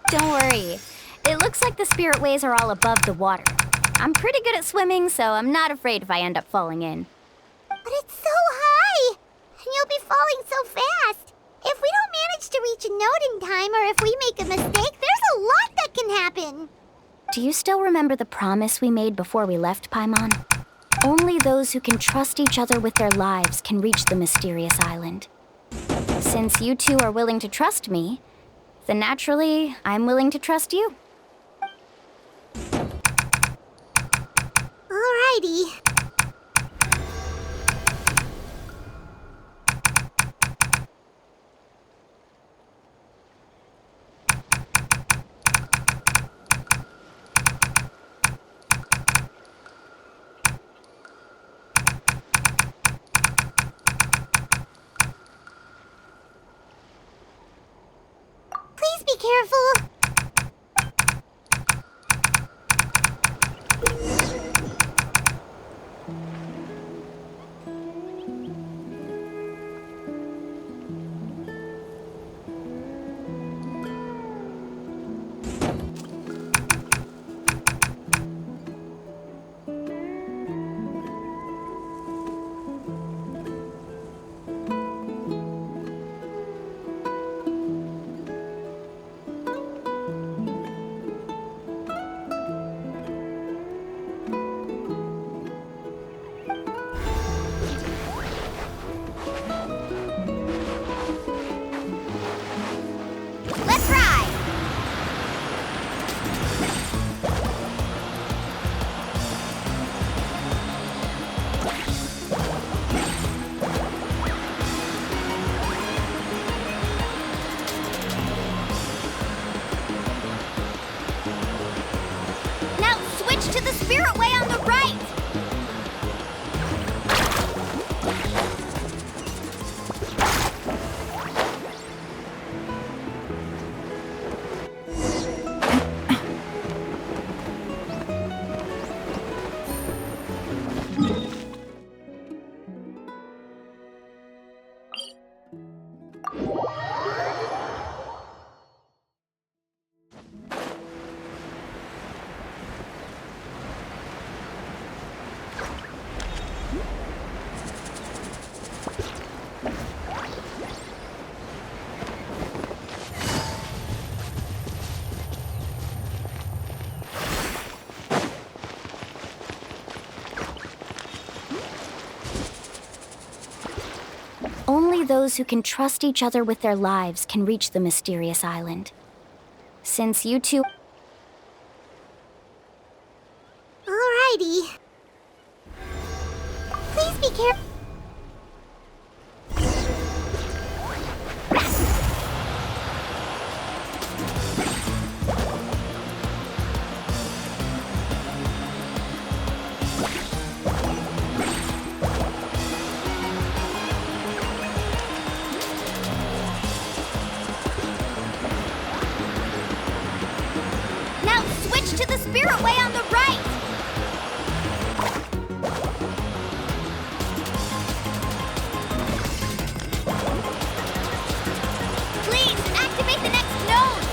Don't worry. It looks like the spirit ways are all above the water. I'm pretty good at swimming, so I'm not afraid if I end up falling in. But it's so high, and you'll be falling so fast. If we don't manage to reach a node in time, or if we make a mistake, there's a lot that can happen. Do you still remember the promise we made before we left Paimon? Only those who can trust each other with their lives can reach the mysterious island. Since you two are willing to trust me, then naturally, I'm willing to trust you. Alrighty. Please be careful. only those who can trust each other with their lives can reach the mysterious island. Since you two... Alrighty. Please be careful. Now switch to the spirit way on the right! Please, activate the next node!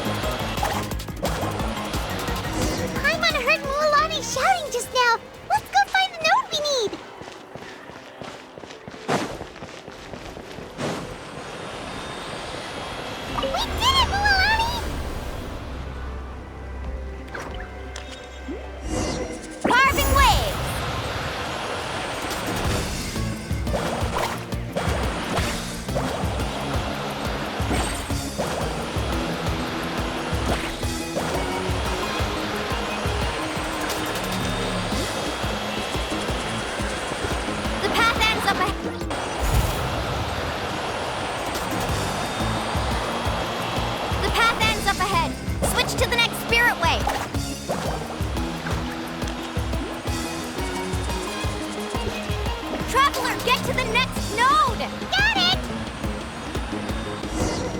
Paimon heard Mualani shouting just now. Let's go find the node we need. We did it, Mualani! Carving waves! The path ends up ahead. The path ends up ahead. Switch to the next spirit way. Traveler, get to the next node! Got it!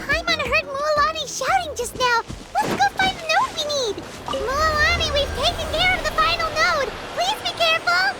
Paimon heard Mualani shouting just now. Let's go find the node we need. Mualani, we've taken care of the final node. Please be careful.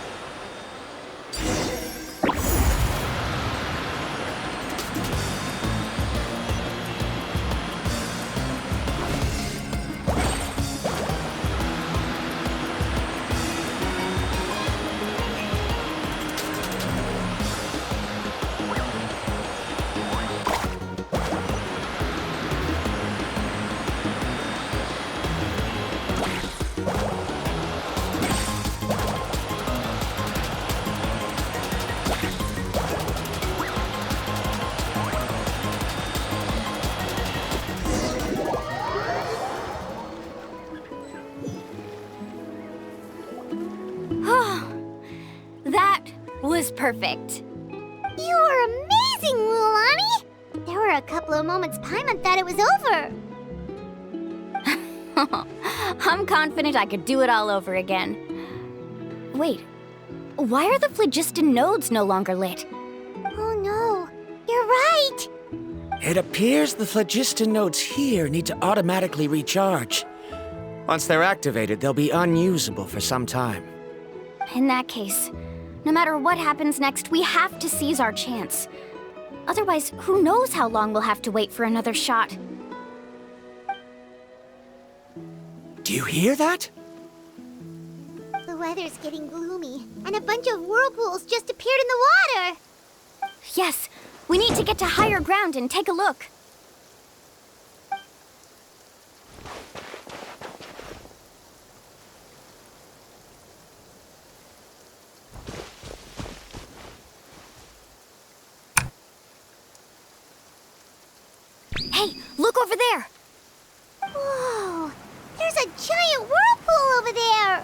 That was perfect. You were amazing, Mualani! There were a couple of moments Paimon thought it was over. I'm confident I could do it all over again. Wait, why are the phlogiston nodes no longer lit? Oh no, you're right! It appears the phlogiston nodes here need to automatically recharge. Once they're activated, they'll be unusable for some time. In that case, no matter what happens next, we have to seize our chance. Otherwise, who knows how long we'll have to wait for another shot. Do you hear that? The weather's getting gloomy, and a bunch of whirlpools just appeared in the water! Yes, we need to get to higher ground and take a look. Hey, look over there! Whoa! There's a giant whirlpool over there!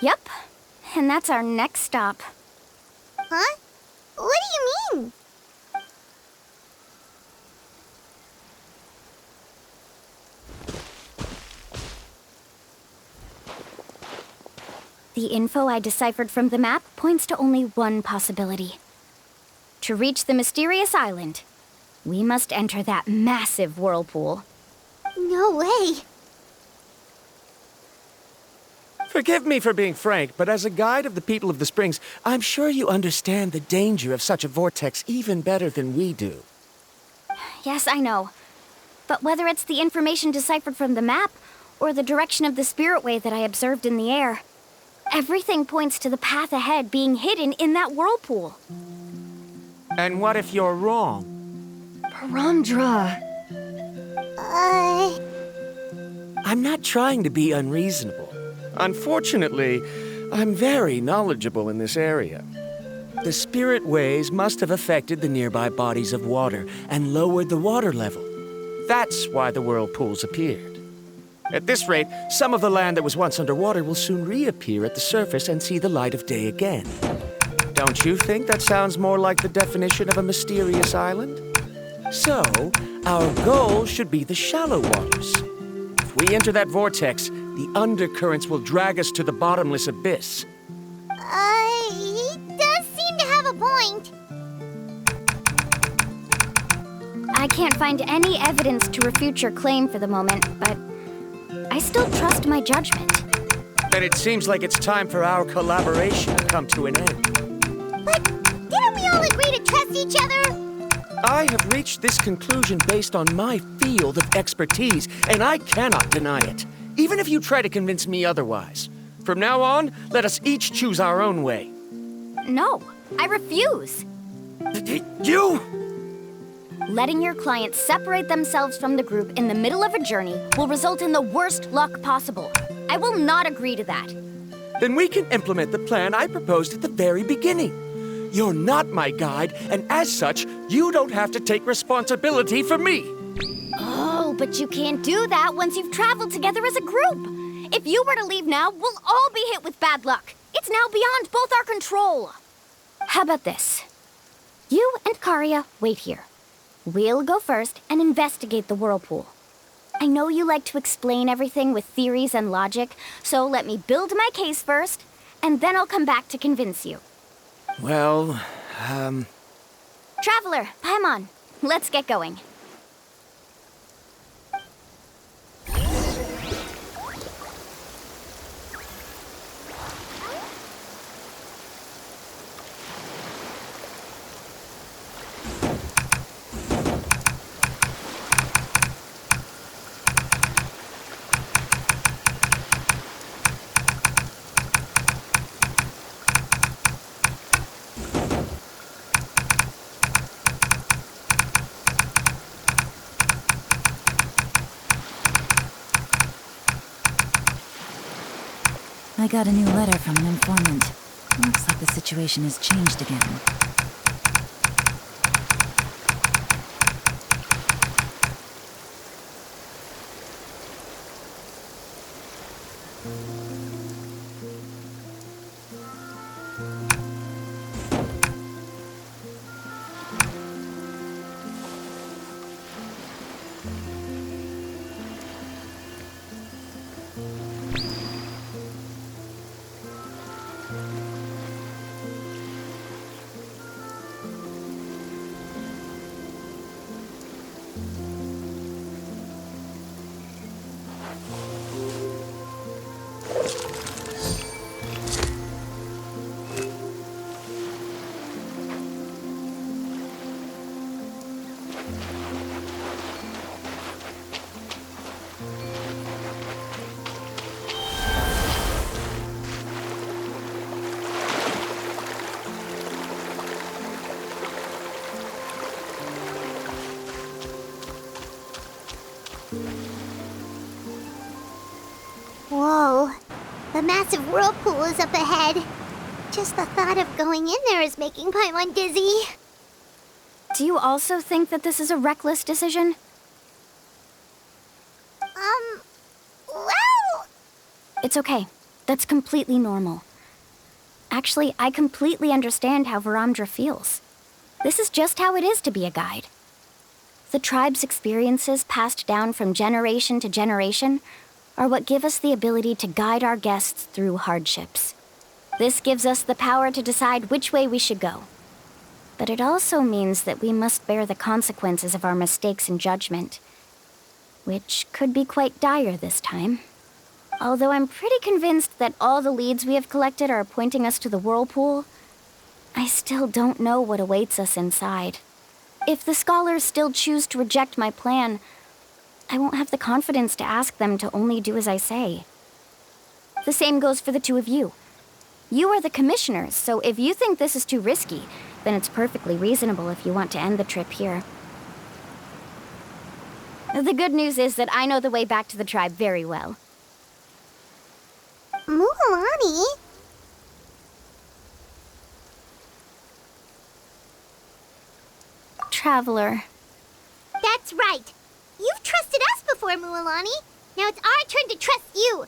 Yep, and that's our next stop. Huh? What do you mean? The info I deciphered from the map points to only one possibility. To reach the mysterious island, we must enter that massive whirlpool. No way! Forgive me for being frank, but as a guide of the people of the Springs, I'm sure you understand the danger of such a vortex even better than we do. Yes, I know. But whether it's the information deciphered from the map, or the direction of the spirit way that I observed in the air, everything points to the path ahead being hidden in that whirlpool. And what if you're wrong? Paramdra. I'm not trying to be unreasonable. Unfortunately, I'm very knowledgeable in this area. The spirit waves must have affected the nearby bodies of water and lowered the water level. That's why the whirlpools appeared. At this rate, some of the land that was once underwater will soon reappear at the surface and see the light of day again. Don't you think that sounds more like the definition of a mysterious island? So, our goal should be the shallow waters. If we enter that vortex, the undercurrents will drag us to the bottomless abyss. He does seem to have a point. I can't find any evidence to refute your claim for the moment, but I still trust my judgment. Then it seems like it's time for our collaboration to come to an end. But didn't we all agree to trust each other? I have reached this conclusion based on my field of expertise, and I cannot deny it, even if you try to convince me otherwise. From now on, let us each choose our own way. No, I refuse. You! Letting your clients separate themselves from the group in the middle of a journey will result in the worst luck possible. I will not agree to that. Then we can implement the plan I proposed at the very beginning. You're not my guide, and as such, you don't have to take responsibility for me. Oh, but you can't do that once you've traveled together as a group. If you were to leave now, we'll all be hit with bad luck. It's now beyond both our control. How about this? You and Karia wait here. We'll go first and investigate the whirlpool. I know you like to explain everything with theories and logic, so let me build my case first, and then I'll come back to convince you. Well, Traveler, Paimon, let's get going. I got a new letter from an informant. Looks like the situation has changed again. Whoa, the massive whirlpool is up ahead. Just the thought of going in there is making Paimon dizzy. Do you also think that this is a reckless decision? Well... It's okay. That's completely normal. Actually, I completely understand how Varamdra feels. This is just how it is to be a guide. The tribe's experiences passed down from generation to generation are what give us the ability to guide our guests through hardships. This gives us the power to decide which way we should go. But it also means that we must bear the consequences of our mistakes and judgment, which could be quite dire this time. Although I'm pretty convinced that all the leads we have collected are pointing us to the whirlpool, I still don't know what awaits us inside. If the scholars still choose to reject my plan, I won't have the confidence to ask them to only do as I say. The same goes for the two of you. You are the commissioners, so if you think this is too risky, then it's perfectly reasonable if you want to end the trip here. The good news is that I know the way back to the tribe very well. Mualani? traveler. That's right. You've trusted us before, Mualani. Now it's our turn to trust you.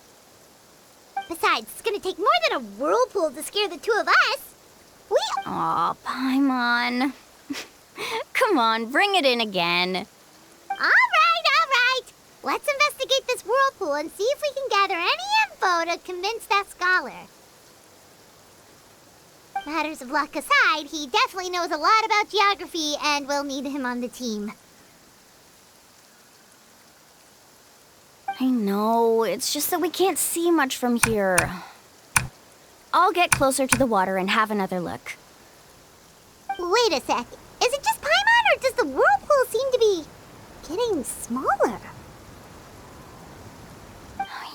Besides, it's gonna take more than a whirlpool to scare the two of us. Aw, Paimon. Come on, bring it in again. All right. Let's investigate this whirlpool and see if we can gather any info to convince that scholar. Matters of luck aside, he definitely knows a lot about geography, and we'll need him on the team. I know, it's just that we can't see much from here. I'll get closer to the water and have another look. Wait a sec. Is it just Paimon, or does the whirlpool seem to be getting smaller?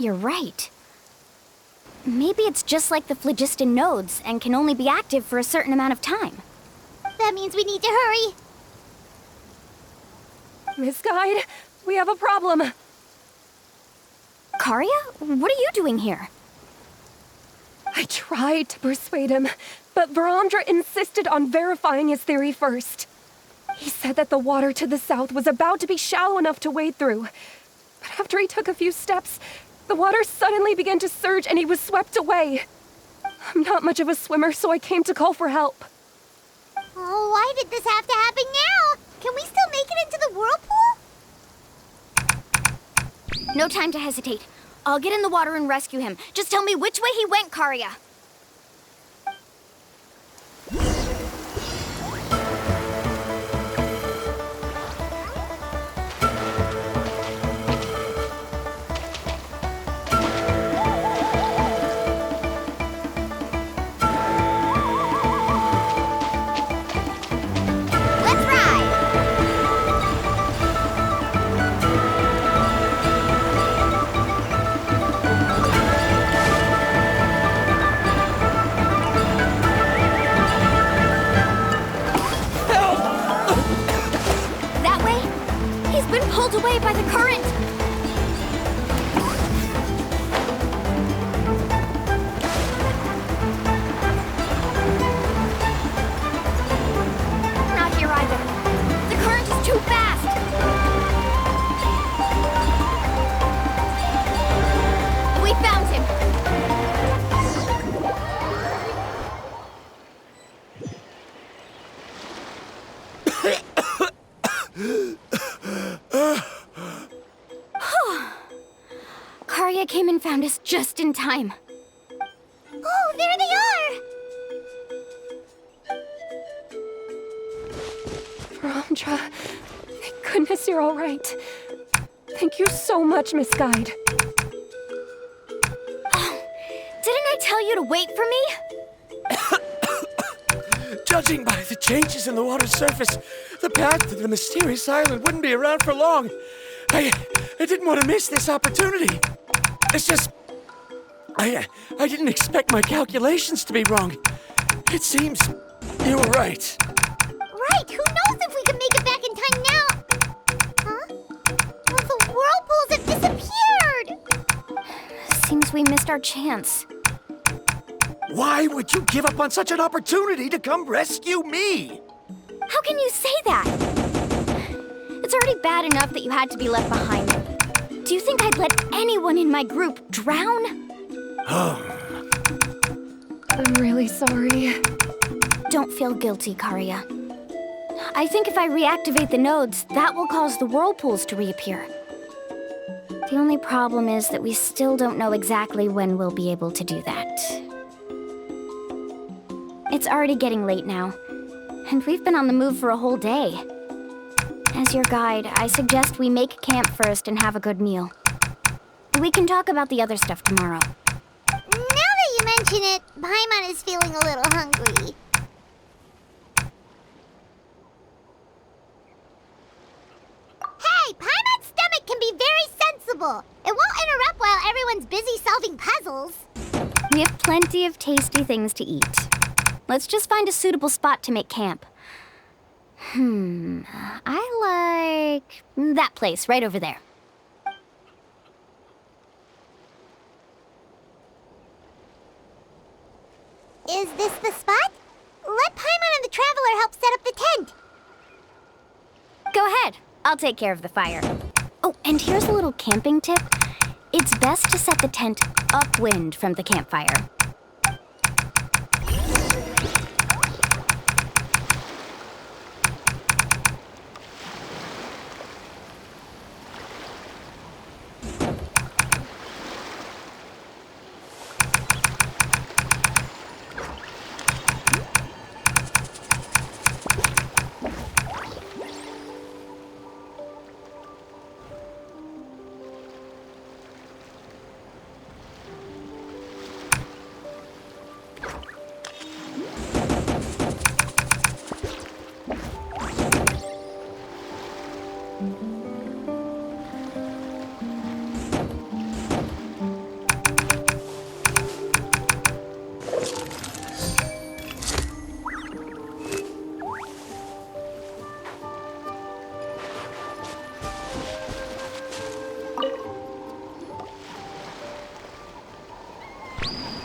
You're right. Maybe it's just like the phlogiston nodes and can only be active for a certain amount of time. That means we need to hurry. Miss Guide, we have a problem. Karia, what are you doing here? I tried to persuade him, but Varamdra insisted on verifying his theory first. He said that the water to the south was about to be shallow enough to wade through. But after he took a few steps, the water suddenly began to surge and he was swept away. I'm not much of a swimmer, so I came to call for help. Oh, why did this have to happen now? Can we still make it into the whirlpool? No time to hesitate. I'll get in the water and rescue him. Just tell me which way he went, Karia. Pulled away by the current! Not here either. The current is too fast! We found him! Karia came and found us just in time. Oh, there they are! Varamdra, thank goodness you're all right. Thank you so much, Miss Guide. Oh, didn't I tell you to wait for me? Judging by the changes in the water's surface, the path to the mysterious island wouldn't be around for long. I didn't want to miss this opportunity. It's just... I didn't expect my calculations to be wrong. It seems you were right. Right, who knows if we can make it back in time now? Huh? Well, the whirlpools have disappeared! Seems we missed our chance. Why would you give up on such an opportunity to come rescue me? How can you say that? It's already bad enough that you had to be left behind. Do you think I'd let anyone in my group drown? I'm really sorry. Don't feel guilty, Karia. I think if I reactivate the nodes, that will cause the whirlpools to reappear. The only problem is that we still don't know exactly when we'll be able to do that. It's already getting late now, and we've been on the move for a whole day. As your guide, I suggest we make camp first and have a good meal. We can talk about the other stuff tomorrow. Now that you mention it, Paimon is feeling a little hungry. Hey, Paimon's stomach can be very sensible. It won't interrupt while everyone's busy solving puzzles. We have plenty of tasty things to eat. Let's just find a suitable spot to make camp. I like that place right over there. Is this the spot? Let Paimon and the Traveler help set up the tent. I'll take care of the fire. Oh, and here's a little camping tip. It's best to set the tent upwind from the campfire.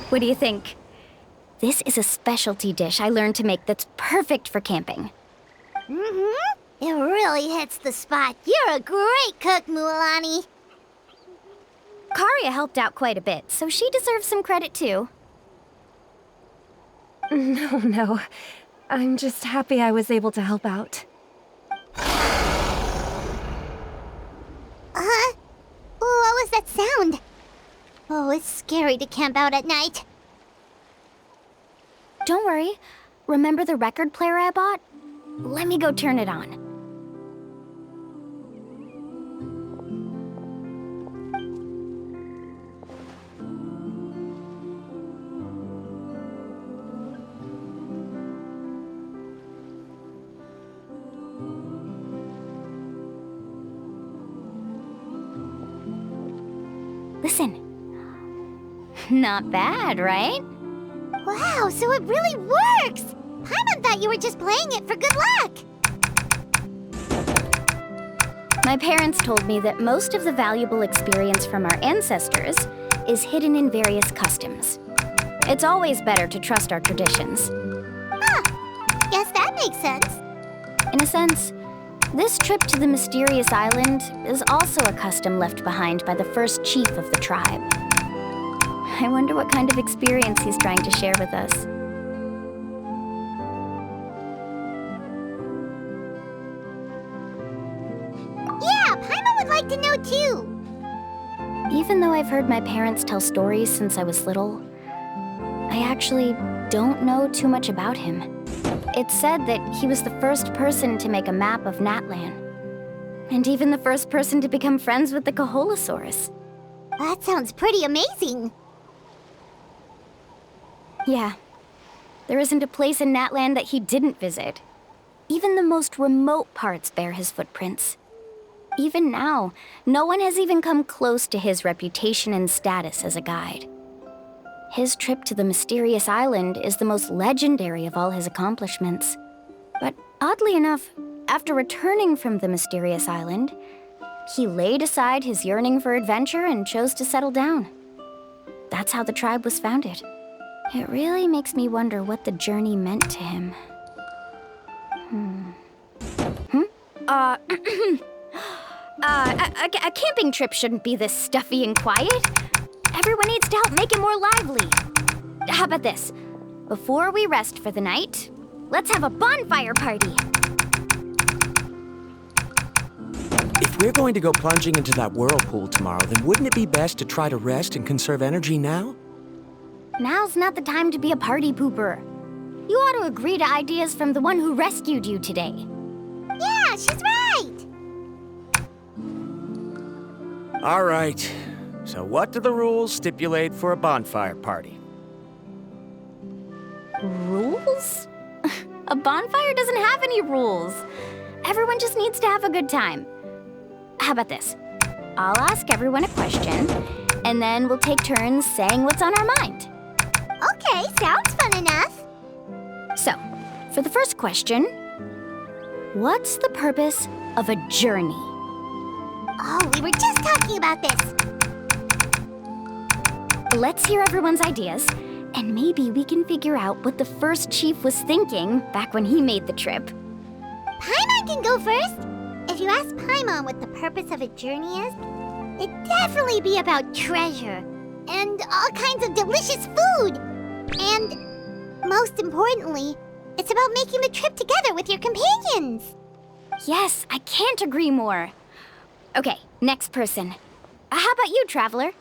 What do you think? This is a specialty dish I learned to make that's perfect for camping. Mm-hmm. It really hits the spot. You're a great cook, Mualani. Karia helped out quite a bit, so she deserves some credit too. No. I'm just happy I was able to help out. What was that sound? Oh, it's scary to camp out at night. Don't worry. Remember the record player I bought? Let me go turn it on. Listen. Not bad, right? Wow, so it really works! Paimon thought you were just playing it for good luck! My parents told me that most of the valuable experience from our ancestors is hidden in various customs. It's always better to trust our traditions. Guess that makes sense. In a sense, this trip to the mysterious island is also a custom left behind by the first chief of the tribe. I wonder what kind of experience he's trying to share with us. Yeah, Paimon would like to know too. Even though I've heard my parents tell stories since I was little, I actually don't know too much about him. It's said that he was the first person to make a map of Natlan, and even the first person to become friends with the Koholosaurus. That sounds pretty amazing. Yeah. There isn't a place in Natlan that he didn't visit. Even the most remote parts bear his footprints. Even now, no one has even come close to his reputation and status as a guide. His trip to the mysterious island is the most legendary of all his accomplishments. But oddly enough, after returning from the mysterious island, he laid aside his yearning for adventure and chose to settle down. That's how the tribe was founded. It really makes me wonder what the journey meant to him. A camping trip shouldn't be this stuffy and quiet. Everyone needs to help make it more lively. How about this? Before we rest for the night, let's have a bonfire party. If we're going to go plunging into that whirlpool tomorrow, then wouldn't it be best to try to rest and conserve energy now? Now's not the time to be a party pooper. You ought to agree to ideas from the one who rescued you today. Yeah, she's right! All right. So what do the rules stipulate for a bonfire party? Rules? A bonfire doesn't have any rules. Everyone just needs to have a good time. How about this? I'll ask everyone a question, and then we'll take turns saying what's on our mind. Okay, sounds fun enough. So, for the first question, what's the purpose of a journey? Oh, we were just talking about this. Let's hear everyone's ideas, and maybe we can figure out what the first chief was thinking back when he made the trip. Paimon can go first. if you ask Paimon what the purpose of a journey is, it'd definitely be about treasure and all kinds of delicious food. And most importantly, it's about making the trip together with your companions. Yes, I can't agree more. Okay, next person. How about you, Traveler?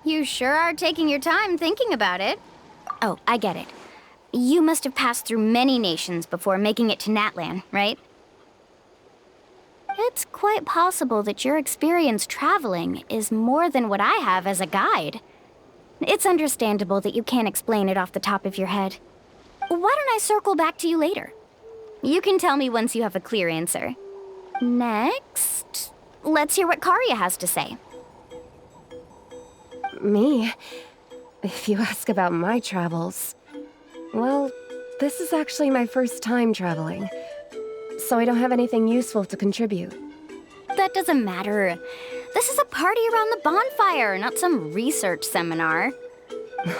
You sure are taking your time thinking about it. Oh, I get it. You must have passed through many nations before making it to Natlan, right? It's quite possible that your experience traveling is more than what I have as a guide. It's understandable that you can't explain it off the top of your head. Why don't I circle back to you later? You can tell me once you have a clear answer. Next, let's hear what Karya has to say. Me? If you ask about my travels, well, this is actually my first time traveling, so I don't have anything useful to contribute. That doesn't matter. This is a party around the bonfire, not some research seminar.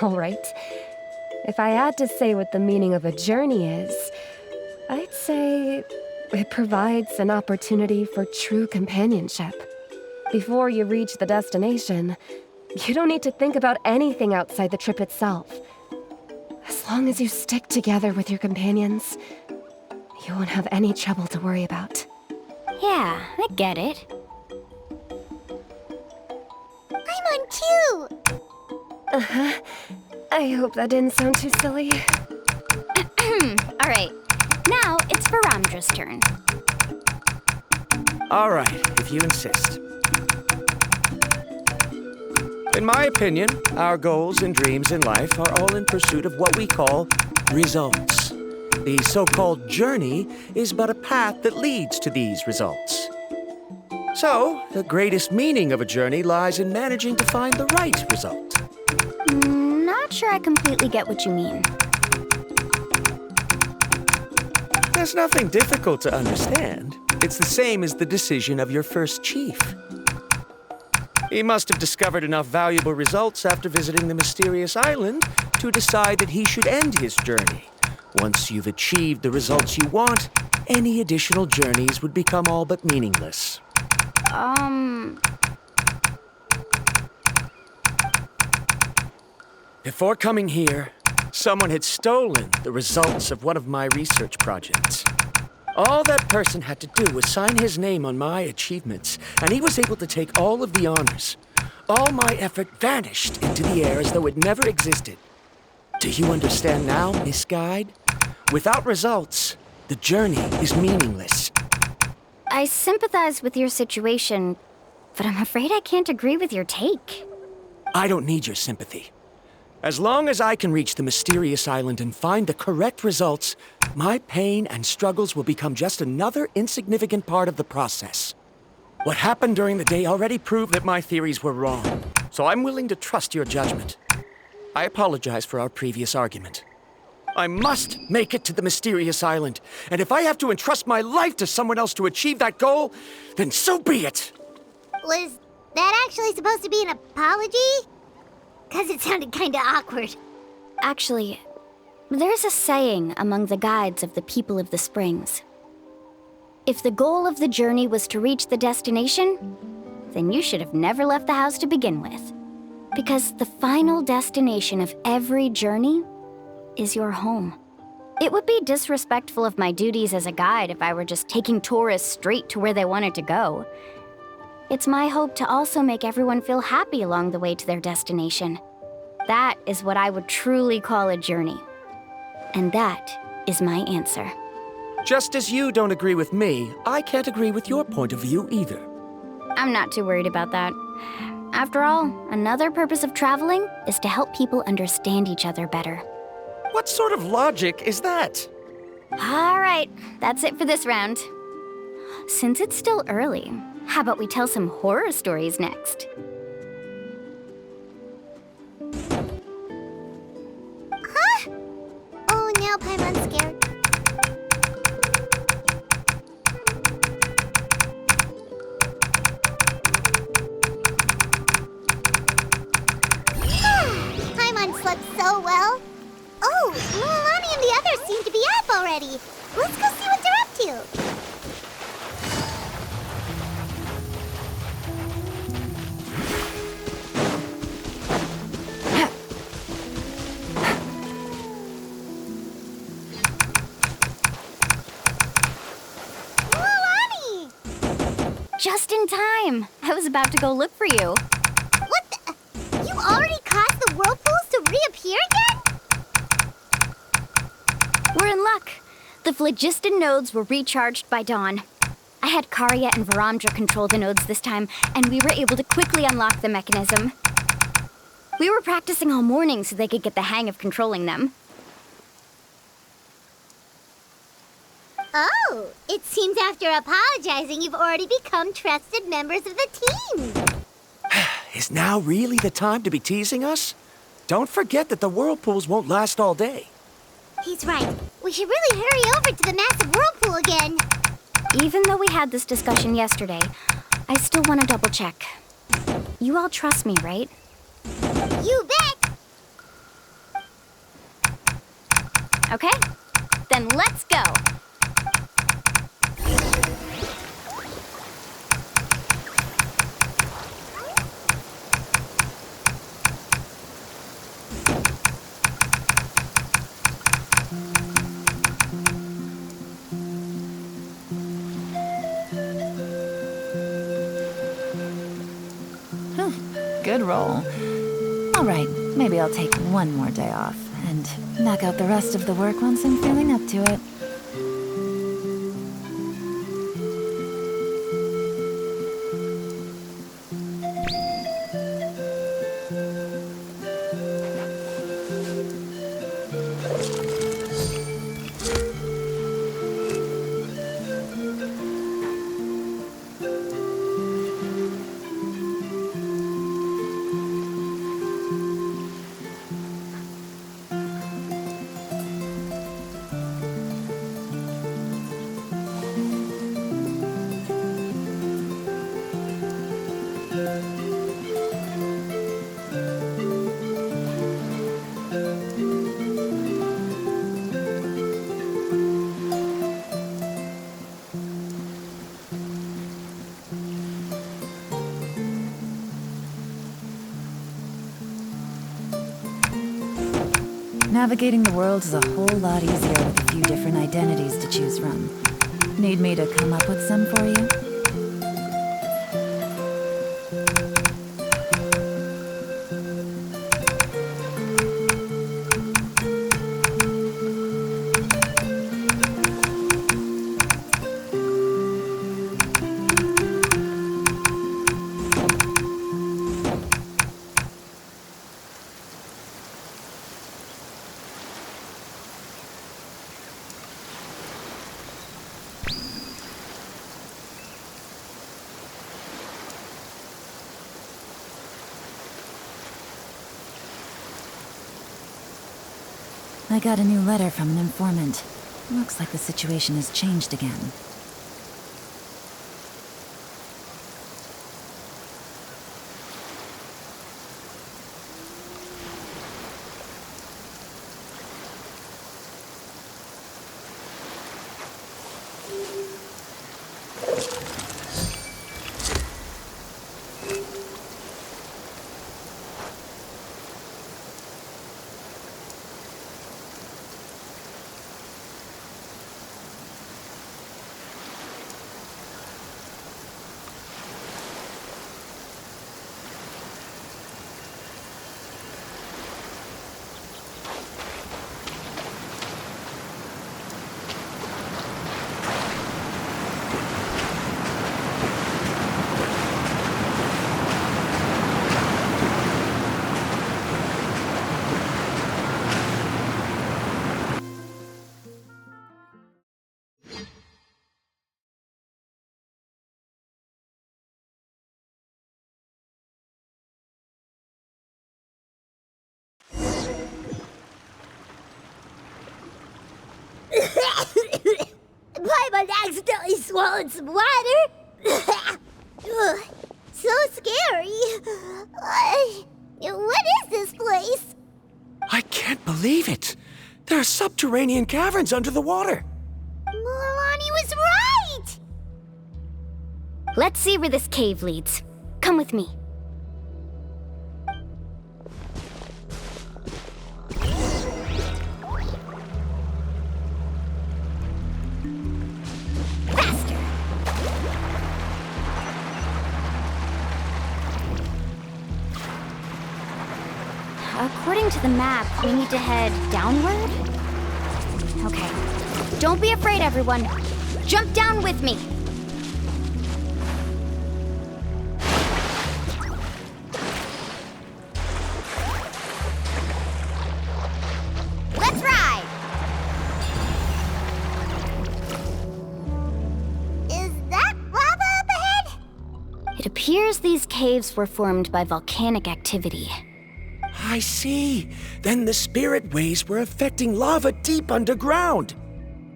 All right. If I had to say what the meaning of a journey is, I'd say it provides an opportunity for true companionship. Before you reach the destination, you don't need to think about anything outside the trip itself. As long as you stick together with your companions, you won't have any trouble to worry about. Yeah, I get it. I'm on cue! Uh-huh. I hope that didn't sound too silly. All right, now it's Varamdra's turn. All right, if you insist. In my opinion, our goals and dreams in life are all in pursuit of what we call results. The so-called journey is but a path that leads to these results. So, the greatest meaning of a journey lies in managing to find the right result. Not sure I completely get what you mean. There's nothing difficult to understand. It's the same as the decision of your first chief. He must have discovered enough valuable results after visiting the mysterious island to decide that he should end his journey. Once you've achieved the results you want, any additional journeys would become all but meaningless. Before coming here, someone had stolen the results of one of my research projects. All that person had to do was sign his name on my achievements, and he was able to take all of the honors. All my effort vanished into the air as though it never existed. Do you understand now, Miss Guide? Without results, the journey is meaningless. I sympathize with your situation, but I'm afraid I can't agree with your take. I don't need your sympathy. As long as I can reach the mysterious island and find the correct results, my pain and struggles will become just another insignificant part of the process. What happened during the day already proved that my theories were wrong, so I'm willing to trust your judgment. I apologize for our previous argument. I must make it to the mysterious island, and if I have to entrust my life to someone else to achieve that goal, then so be it! Was that actually supposed to be an apology? 'Cause it sounded kinda awkward. Actually, there's a saying among the guides of the people of the springs. If the goal of the journey was to reach the destination, then you should have never left the house to begin with. Because the final destination of every journey is your home. It would be disrespectful of my duties as a guide if I were just taking tourists straight to where they wanted to go. It's my hope to also make everyone feel happy along the way to their destination. That is what I would truly call a journey. And that is my answer. Just as you don't agree with me, I can't agree with your point of view either. I'm not too worried about that. After all, another purpose of traveling is to help people understand each other better. What sort of logic is that? All right, that's it for this round. Since it's still early, how about we tell some horror stories next? Huh? Oh, now Paimon's scared. Paimon slept so well. Oh, Mualani and the others seem to be up already. Let's go see what they're up to. Mualani! Just in time. I was about to go look for you. What the? You already caused the whirlpools to reappear again? We're in luck. The phlogiston nodes were recharged by dawn. I had Karya and Varamdra control the nodes this time, and we were able to quickly unlock the mechanism. We were practicing all morning so they could get the hang of controlling them. Oh, it seems after apologizing, you've already become trusted members of the team. Is now really the time to be teasing us? Don't forget that the whirlpools won't last all day. He's right. We should really hurry over to the massive whirlpool again. Even though we had this discussion yesterday, I still want to double check. You all trust me, right? You bet! Okay, then let's go. Good roll. All right, maybe I'll take one more day off and knock out the rest of the work once I'm feeling up to it. Navigating the world is a whole lot easier with a few different identities to choose from. Need me to come up with some for you? I got a new letter from an informant. Looks like the situation has changed again. accidentally swallowed some water. Ugh, so scary. What is this place? I can't believe it. There are subterranean caverns under the water. Mualani was right! Let's see where this cave leads. Come with me. Faster! According to the map, we need to head downward? Okay. Don't be afraid, everyone. Jump down with me. Let's ride! Is that lava up ahead? It appears these caves were formed by volcanic activity. I see. Then the spirit waves were affecting lava deep underground.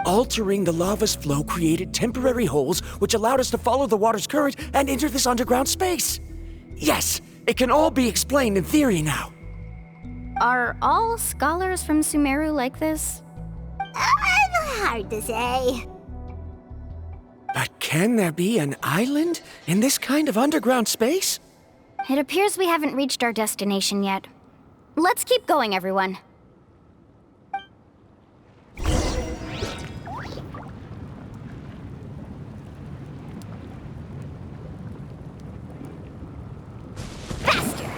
Altering the lava's flow created temporary holes which allowed us to follow the water's current and enter this underground space. Yes, it can all be explained in theory now. Are all scholars from Sumeru like this? Hard to say. But can there be an island in this kind of underground space? It appears we haven't reached our destination yet. Let's keep going, everyone. Faster!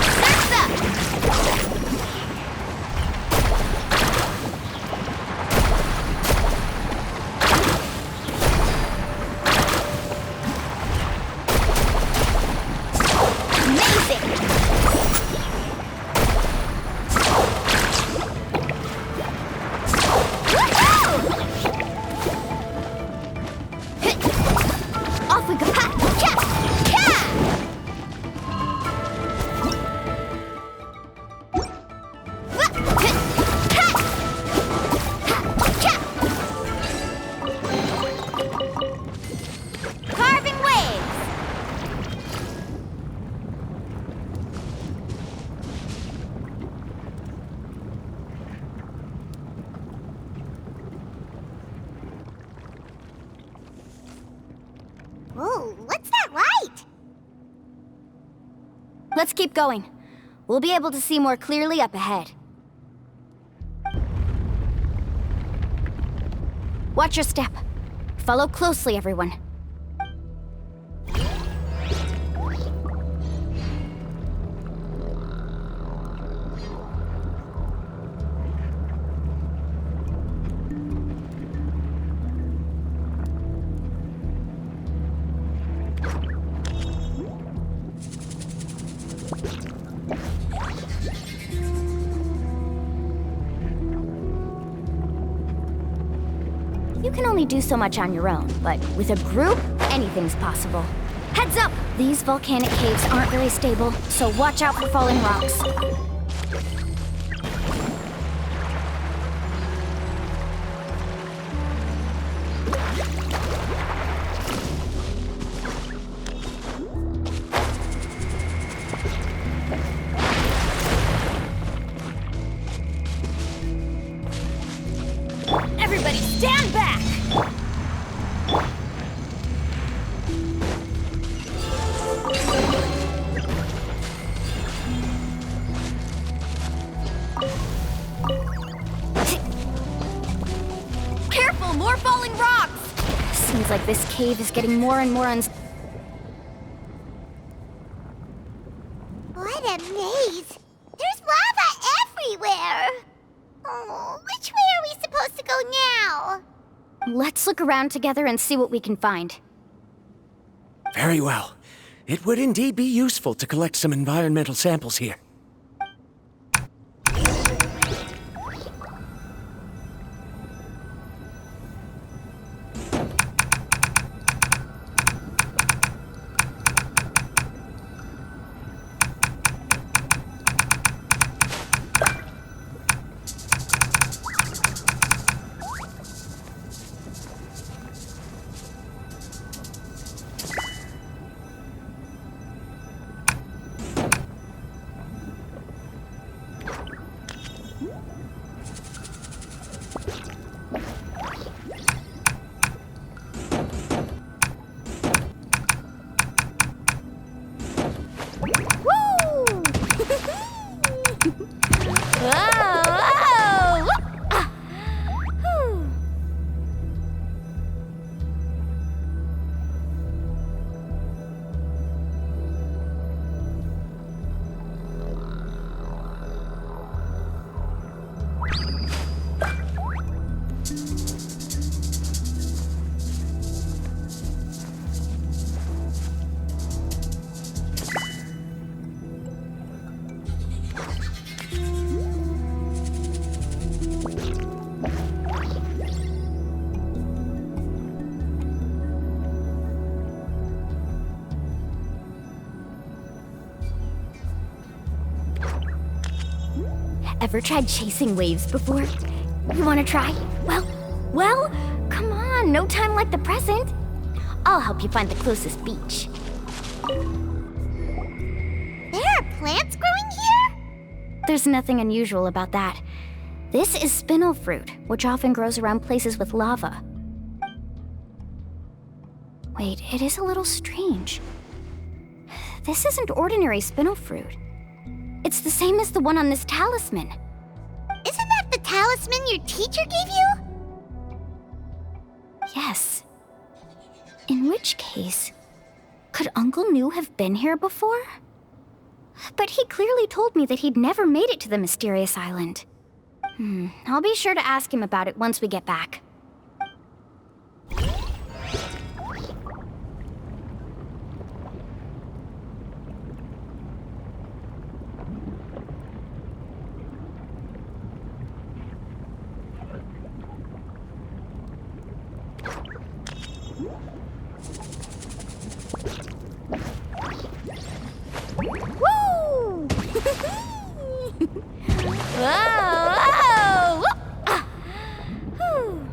Surf's up! Off we go! Ha! Cha! Cha! Carving waves! Whoa, what's that light? Let's keep going. We'll be able to see more clearly up ahead. Watch your step. Follow closely, everyone. You can only do so much on your own, but with a group, anything's possible. Heads up! These volcanic caves aren't very stable, so watch out for falling rocks. Everybody stand back! Careful, more falling rocks! Seems like this cave is getting more and more What a maze! There's lava everywhere! Oh, which way are we supposed to go now? Let's look around together and see what we can find. Very well. It would indeed be useful to collect some environmental samples here. Ever tried chasing waves before? You wanna try? Well, come on, no time like the present. I'll help you find the closest beach. There are plants growing here? There's nothing unusual about that. This is spinel fruit, which often grows around places with lava. Wait, it is a little strange. This isn't ordinary spinel fruit. It's the same as the one on this talisman. Isn't that the talisman your teacher gave you? Yes. In which case, could Uncle New have been here before? But he clearly told me that he'd never made it to the mysterious island. I'll be sure to ask him about it once we get back. Woo! Whoa! Whew.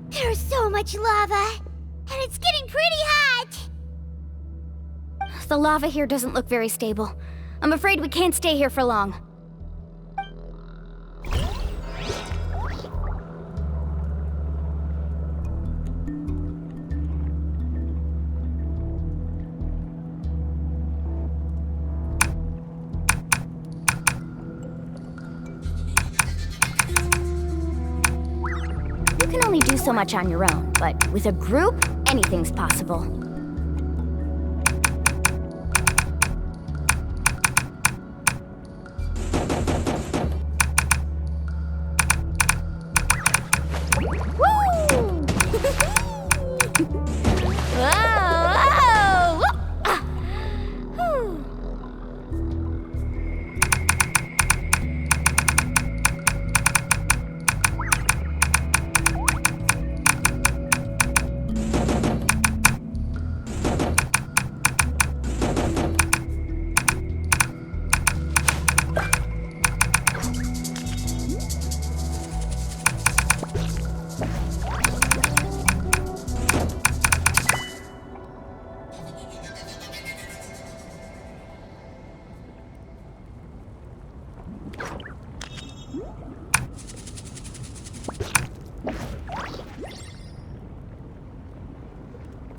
There's so much lava, and it's getting pretty hot. The lava here doesn't look very stable. I'm afraid we can't stay here for long. You can only do so much on your own, but with a group, anything's possible.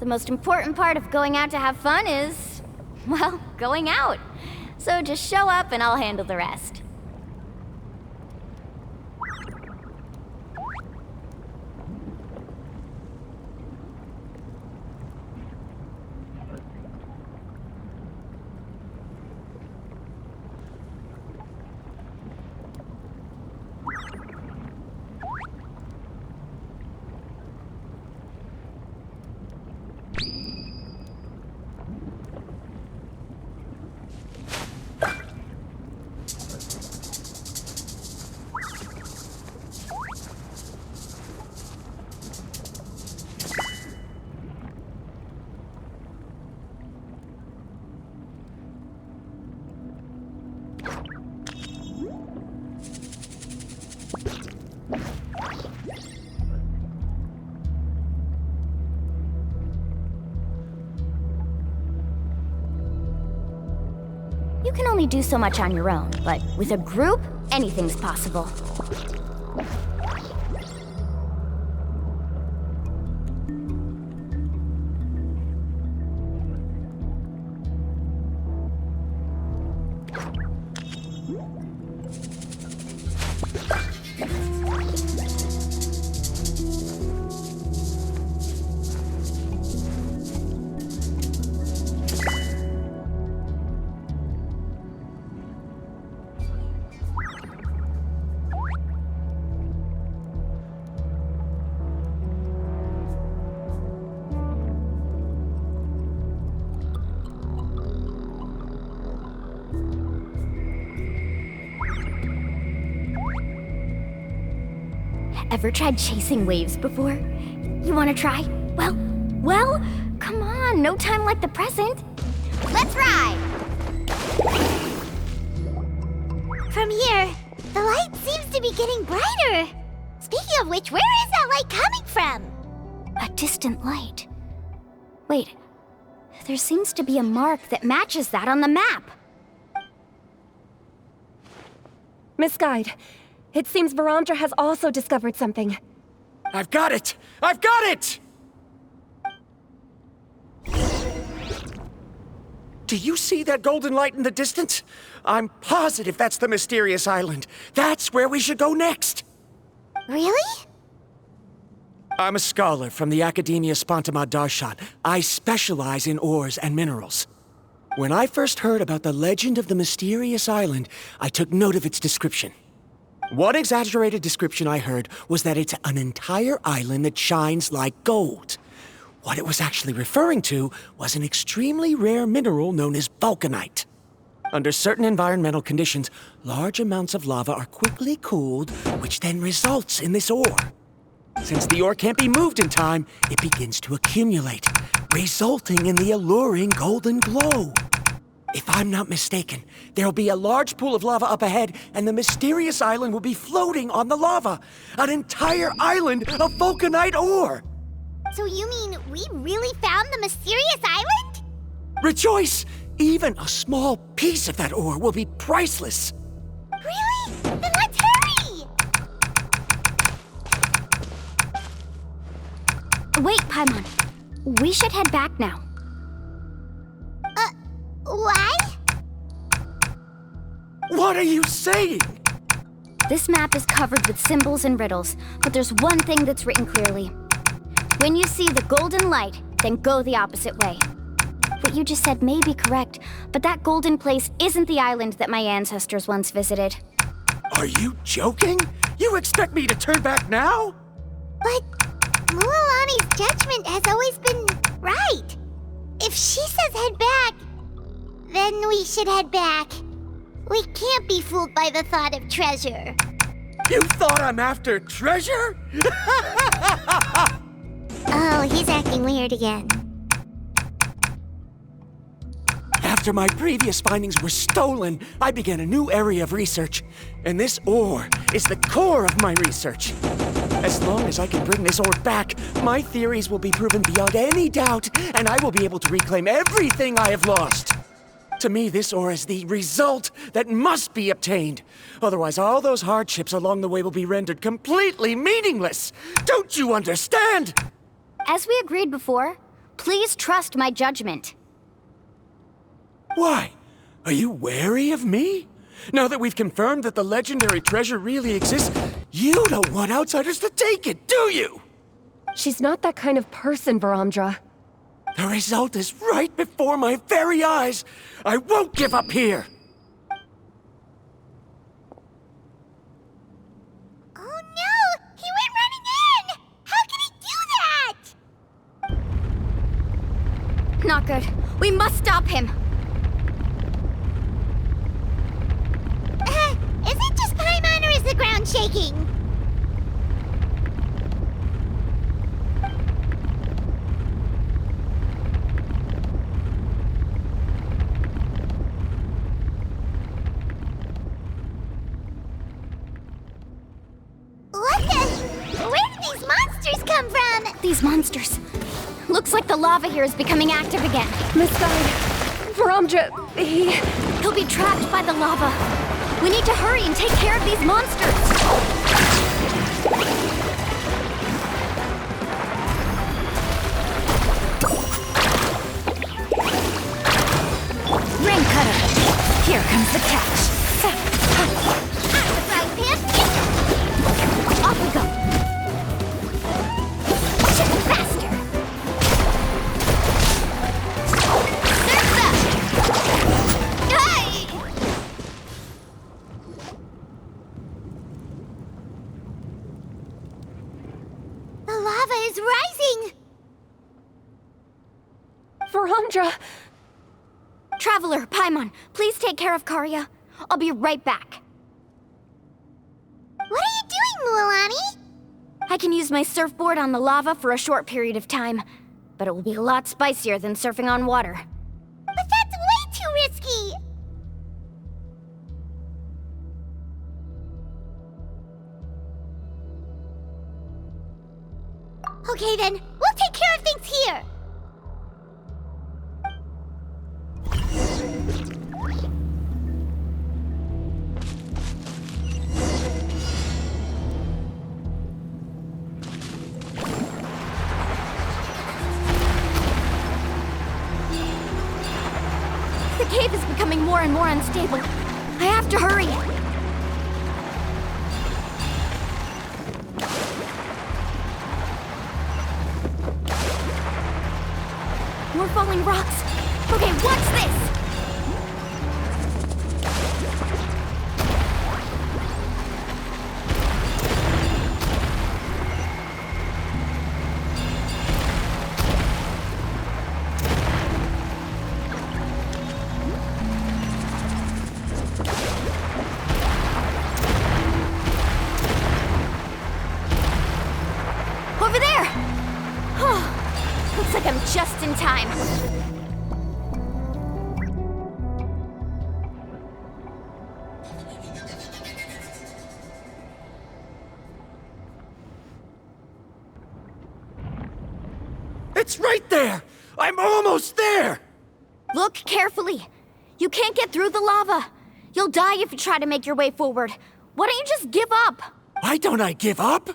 The most important part of going out to have fun is, well, going out. So just show up and I'll handle the rest. You can only do so much on your own, but with a group, anything's possible. Ever tried chasing waves before? You wanna try? Well, come on, no time like the present. Let's ride! From here, the light seems to be getting brighter. Speaking of which, where is that light coming from? A distant light. Wait, there seems to be a mark that matches that on the map. Miss Guide, it seems Varamdra has also discovered something. I've got it! I've got it! Do you see that golden light in the distance? I'm positive that's the mysterious island. That's where we should go next. Really? I'm a scholar from the Academia Spontima Darshan. I specialize in ores and minerals. When I first heard about the legend of the mysterious island, I took note of its description. One exaggerated description I heard was that it's an entire island that shines like gold. What it was actually referring to was an extremely rare mineral known as vulcanite. Under certain environmental conditions, large amounts of lava are quickly cooled, which then results in this ore. Since the ore can't be moved in time, it begins to accumulate, resulting in the alluring golden glow. If I'm not mistaken, there'll be a large pool of lava up ahead, and the mysterious island will be floating on the lava. An entire island of vulcanite ore! So you mean we really found the mysterious island? Rejoice! Even a small piece of that ore will be priceless. Really? Then let's hurry! Wait, Paimon. We should head back now. Why? What are you saying? This map is covered with symbols and riddles, but there's one thing that's written clearly. When you see the golden light, then go the opposite way. What you just said may be correct, but that golden place isn't the island that my ancestors once visited. Are you joking? You expect me to turn back now? But Mualani's judgment has always been right. If she says head back, then we should head back. We can't be fooled by the thought of treasure. You thought I'm after treasure? Oh, he's acting weird again. After my previous findings were stolen, I began a new area of research. And this ore is the core of my research. As long as I can bring this ore back, my theories will be proven beyond any doubt, and I will be able to reclaim everything I have lost. To me, this ore is the result that must be obtained. Otherwise, all those hardships along the way will be rendered completely meaningless. Don't you understand? As we agreed before, please trust my judgment. Why? Are you wary of me? Now that we've confirmed that the legendary treasure really exists, you don't want outsiders to take it, do you? She's not that kind of person, Varamdra. The result is right before my very eyes. I won't give up here. Oh no! He went running in! How can he do that? Not good. We must stop him. Is it just Paimon or is the ground shaking? What the? Where did these monsters come from? These monsters. Looks like the lava here is becoming active again. Miss Guide, Varamdra, He'll be trapped by the lava. We need to hurry and take care of these monsters. Rain cutter. Here comes the catch. Out the frying pan! Off we go. Just faster. Surf's up! Hey! The lava is rising! Varamdra! Traveler, Paimon, please take care of Karya. I'll be right back. What are you doing, Mualani? can use my surfboard on the lava for a short period of time, but it will be a lot spicier than surfing on water. But that's way too risky! Okay then, we'll take care of things here! The cave is becoming more and more unstable. I have to hurry. More falling rocks. Okay, watch this! Over there! Oh, looks like I'm just in time. It's right there! I'm almost there! Look carefully. You can't get through the lava. You'll die if you try to make your way forward. Why don't you just give up? Why don't I give up?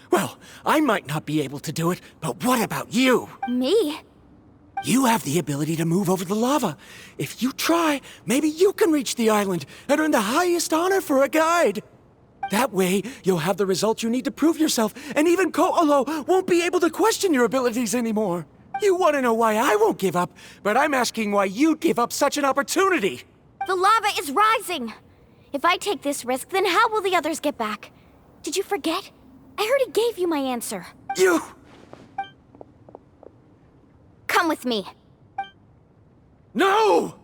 Well, I might not be able to do it, but what about you? Me? You have the ability to move over the lava. If you try, maybe you can reach the island and earn the highest honor for a guide. That way, you'll have the results you need to prove yourself, and even Ko'olo won't be able to question your abilities anymore. You want to know why I won't give up, but I'm asking why you'd give up such an opportunity. The lava is rising. If I take this risk, then how will the others get back? Did you forget? I already gave you my answer. You... Come with me. No!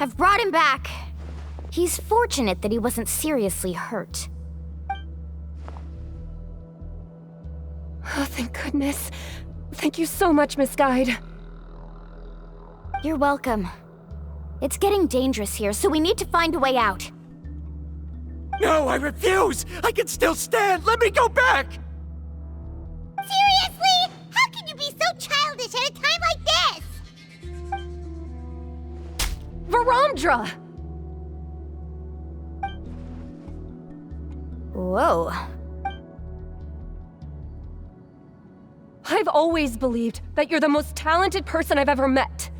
I've brought him back. He's fortunate that he wasn't seriously hurt. Oh, thank goodness. Thank you so much, Miss Guide. You're welcome. It's getting dangerous here, so we need to find a way out. No, I refuse! I can still stand! Let me go back! Seriously? How can you be so childish at a time like this? Varamdra! Whoa. I've always believed that you're the most talented person I've ever met.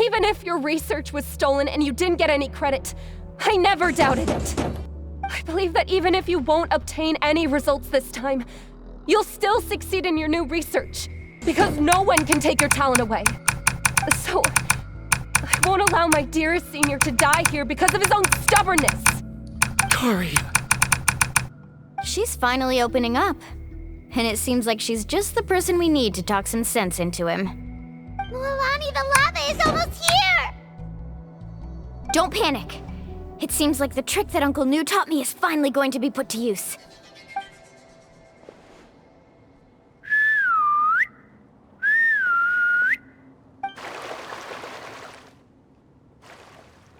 Even if your research was stolen and you didn't get any credit, I never doubted it. I believe that even if you won't obtain any results this time, you'll still succeed in your new research, because no one can take your talent away. So, I won't allow my dearest senior to die here because of his own stubbornness. Kari. She's finally opening up. And it seems like she's just the person we need to talk some sense into him. Mualani, the lava is almost here! Don't panic. It seems like the trick that Uncle New taught me is finally going to be put to use.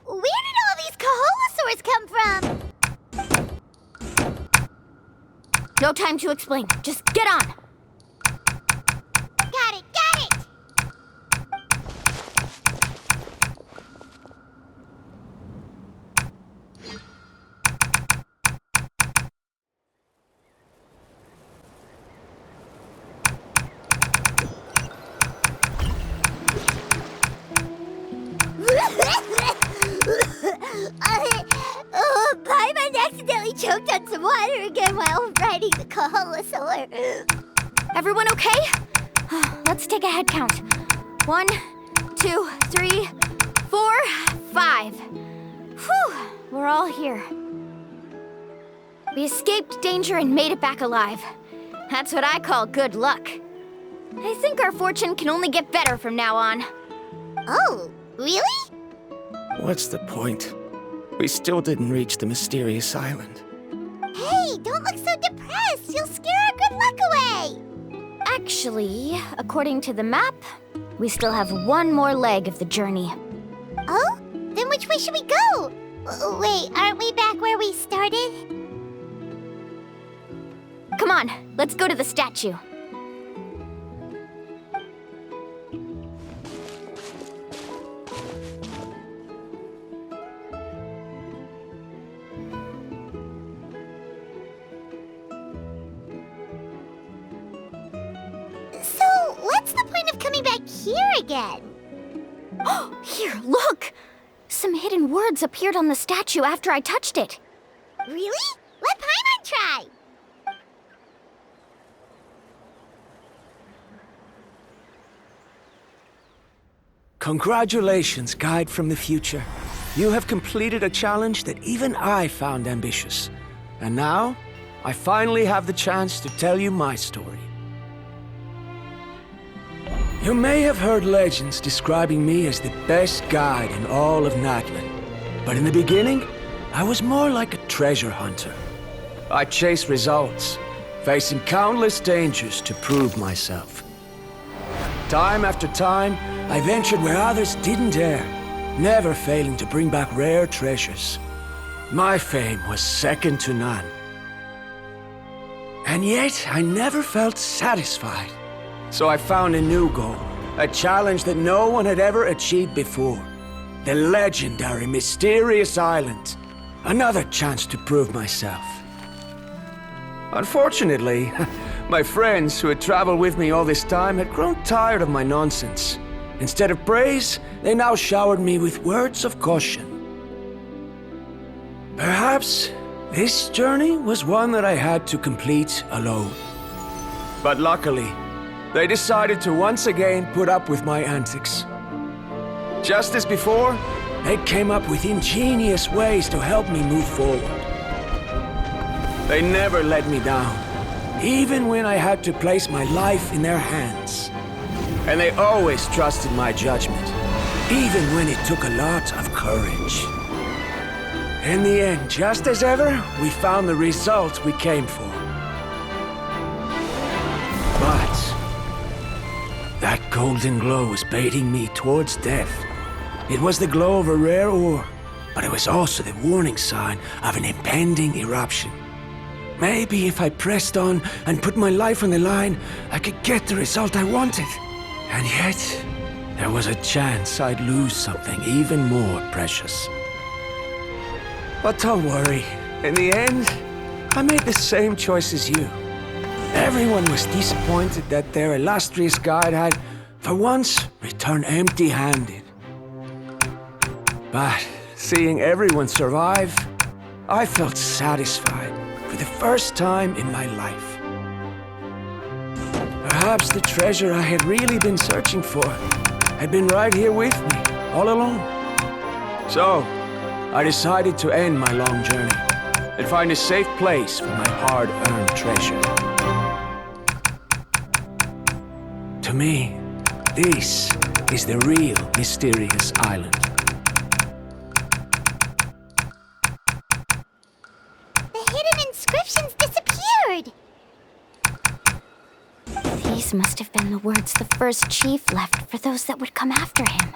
Where did all these Koholosaurs come from? No time to explain. Just get on. Got it, got it! Paimon accidentally choked on some water again while riding the Koholosaur. Everyone okay? Let's take a head count. 1, 2, 3, 4, 5. Whew, we're all here. We escaped danger and made it back alive. That's what I call good luck. I think our fortune can only get better from now on. Oh, really? What's the point? We still didn't reach the mysterious island. Hey, don't look so depressed. You'll scare our good luck away. Actually, according to the map, we still have one more leg of the journey. Oh? Then which way should we go? Wait, aren't we back where we started? Come on, let's go to the statue. So, what's the point of coming back here again? Here, look! Some hidden words appeared on the statue after I touched it. Really? Let Paimon try. Congratulations, Guide from the Future. You have completed a challenge that even I found ambitious. And now, I finally have the chance to tell you my story. You may have heard legends describing me as the best guide in all of Natlan. But in the beginning, I was more like a treasure hunter. I chased results, facing countless dangers to prove myself. Time after time, I ventured where others didn't dare, never failing to bring back rare treasures. My fame was second to none. And yet, I never felt satisfied. So I found a new goal, a challenge that no one had ever achieved before. The legendary Mysterious Island. Another chance to prove myself. Unfortunately, my friends who had traveled with me all this time had grown tired of my nonsense. Instead of praise, they now showered me with words of caution. Perhaps this journey was one that I had to complete alone. But luckily, they decided to once again put up with my antics. Just as before, they came up with ingenious ways to help me move forward. They never let me down, even when I had to place my life in their hands. And they always trusted my judgment, even when it took a lot of courage. In the end, just as ever, we found the result we came for. But that golden glow was baiting me towards death. It was the glow of a rare ore, but it was also the warning sign of an impending eruption. Maybe if I pressed on and put my life on the line, I could get the result I wanted. And yet, there was a chance I'd lose something even more precious. But don't worry, in the end, I made the same choice as you. Everyone was disappointed that their illustrious guide had, for once, returned empty-handed. But seeing everyone survive, I felt satisfied for the first time in my life. Perhaps the treasure I had really been searching for had been right here with me, all along. So, I decided to end my long journey and find a safe place for my hard-earned treasure. To me, this is the real Mysterious Island. The hidden inscriptions disappeared! These must have been the words the first chief left for those that would come after him.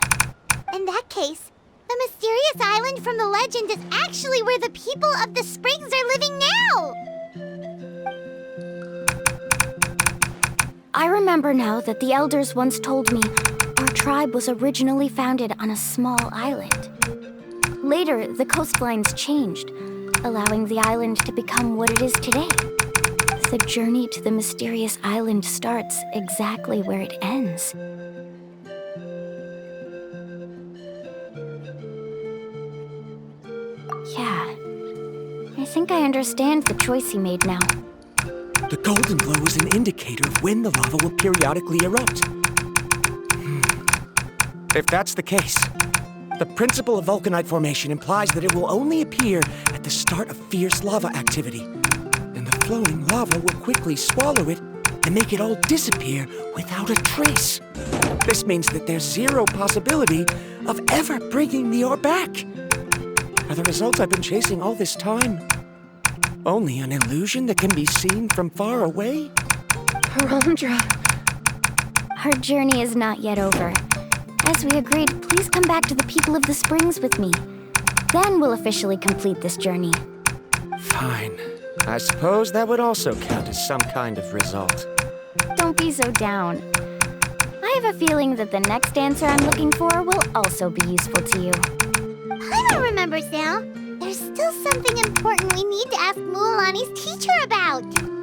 In that case, the Mysterious Island from the legend is actually where the people of the springs are living now! I remember now that the elders once told me our tribe was originally founded on a small island. Later, the coastlines changed, allowing the island to become what it is today. The journey to the Mysterious Island starts exactly where it ends. Yeah, I think I understand the choice he made now. The golden glow is an indicator of when the lava will periodically erupt. If that's the case, the principle of vulcanite formation implies that it will only appear at the start of fierce lava activity. And the flowing lava will quickly swallow it and make it all disappear without a trace. This means that there's zero possibility of ever bringing the ore back. Are the results I've been chasing all this time only an illusion that can be seen from far away? Ramdra. Our journey is not yet over. As we agreed, please come back to the people of the springs with me. Then we'll officially complete this journey. Fine. I suppose that would also count as some kind of result. Don't be so down. I have a feeling that the next answer I'm looking for will also be useful to you. I don't remember, Sal. There's still something important we need to ask Mualani's teacher about.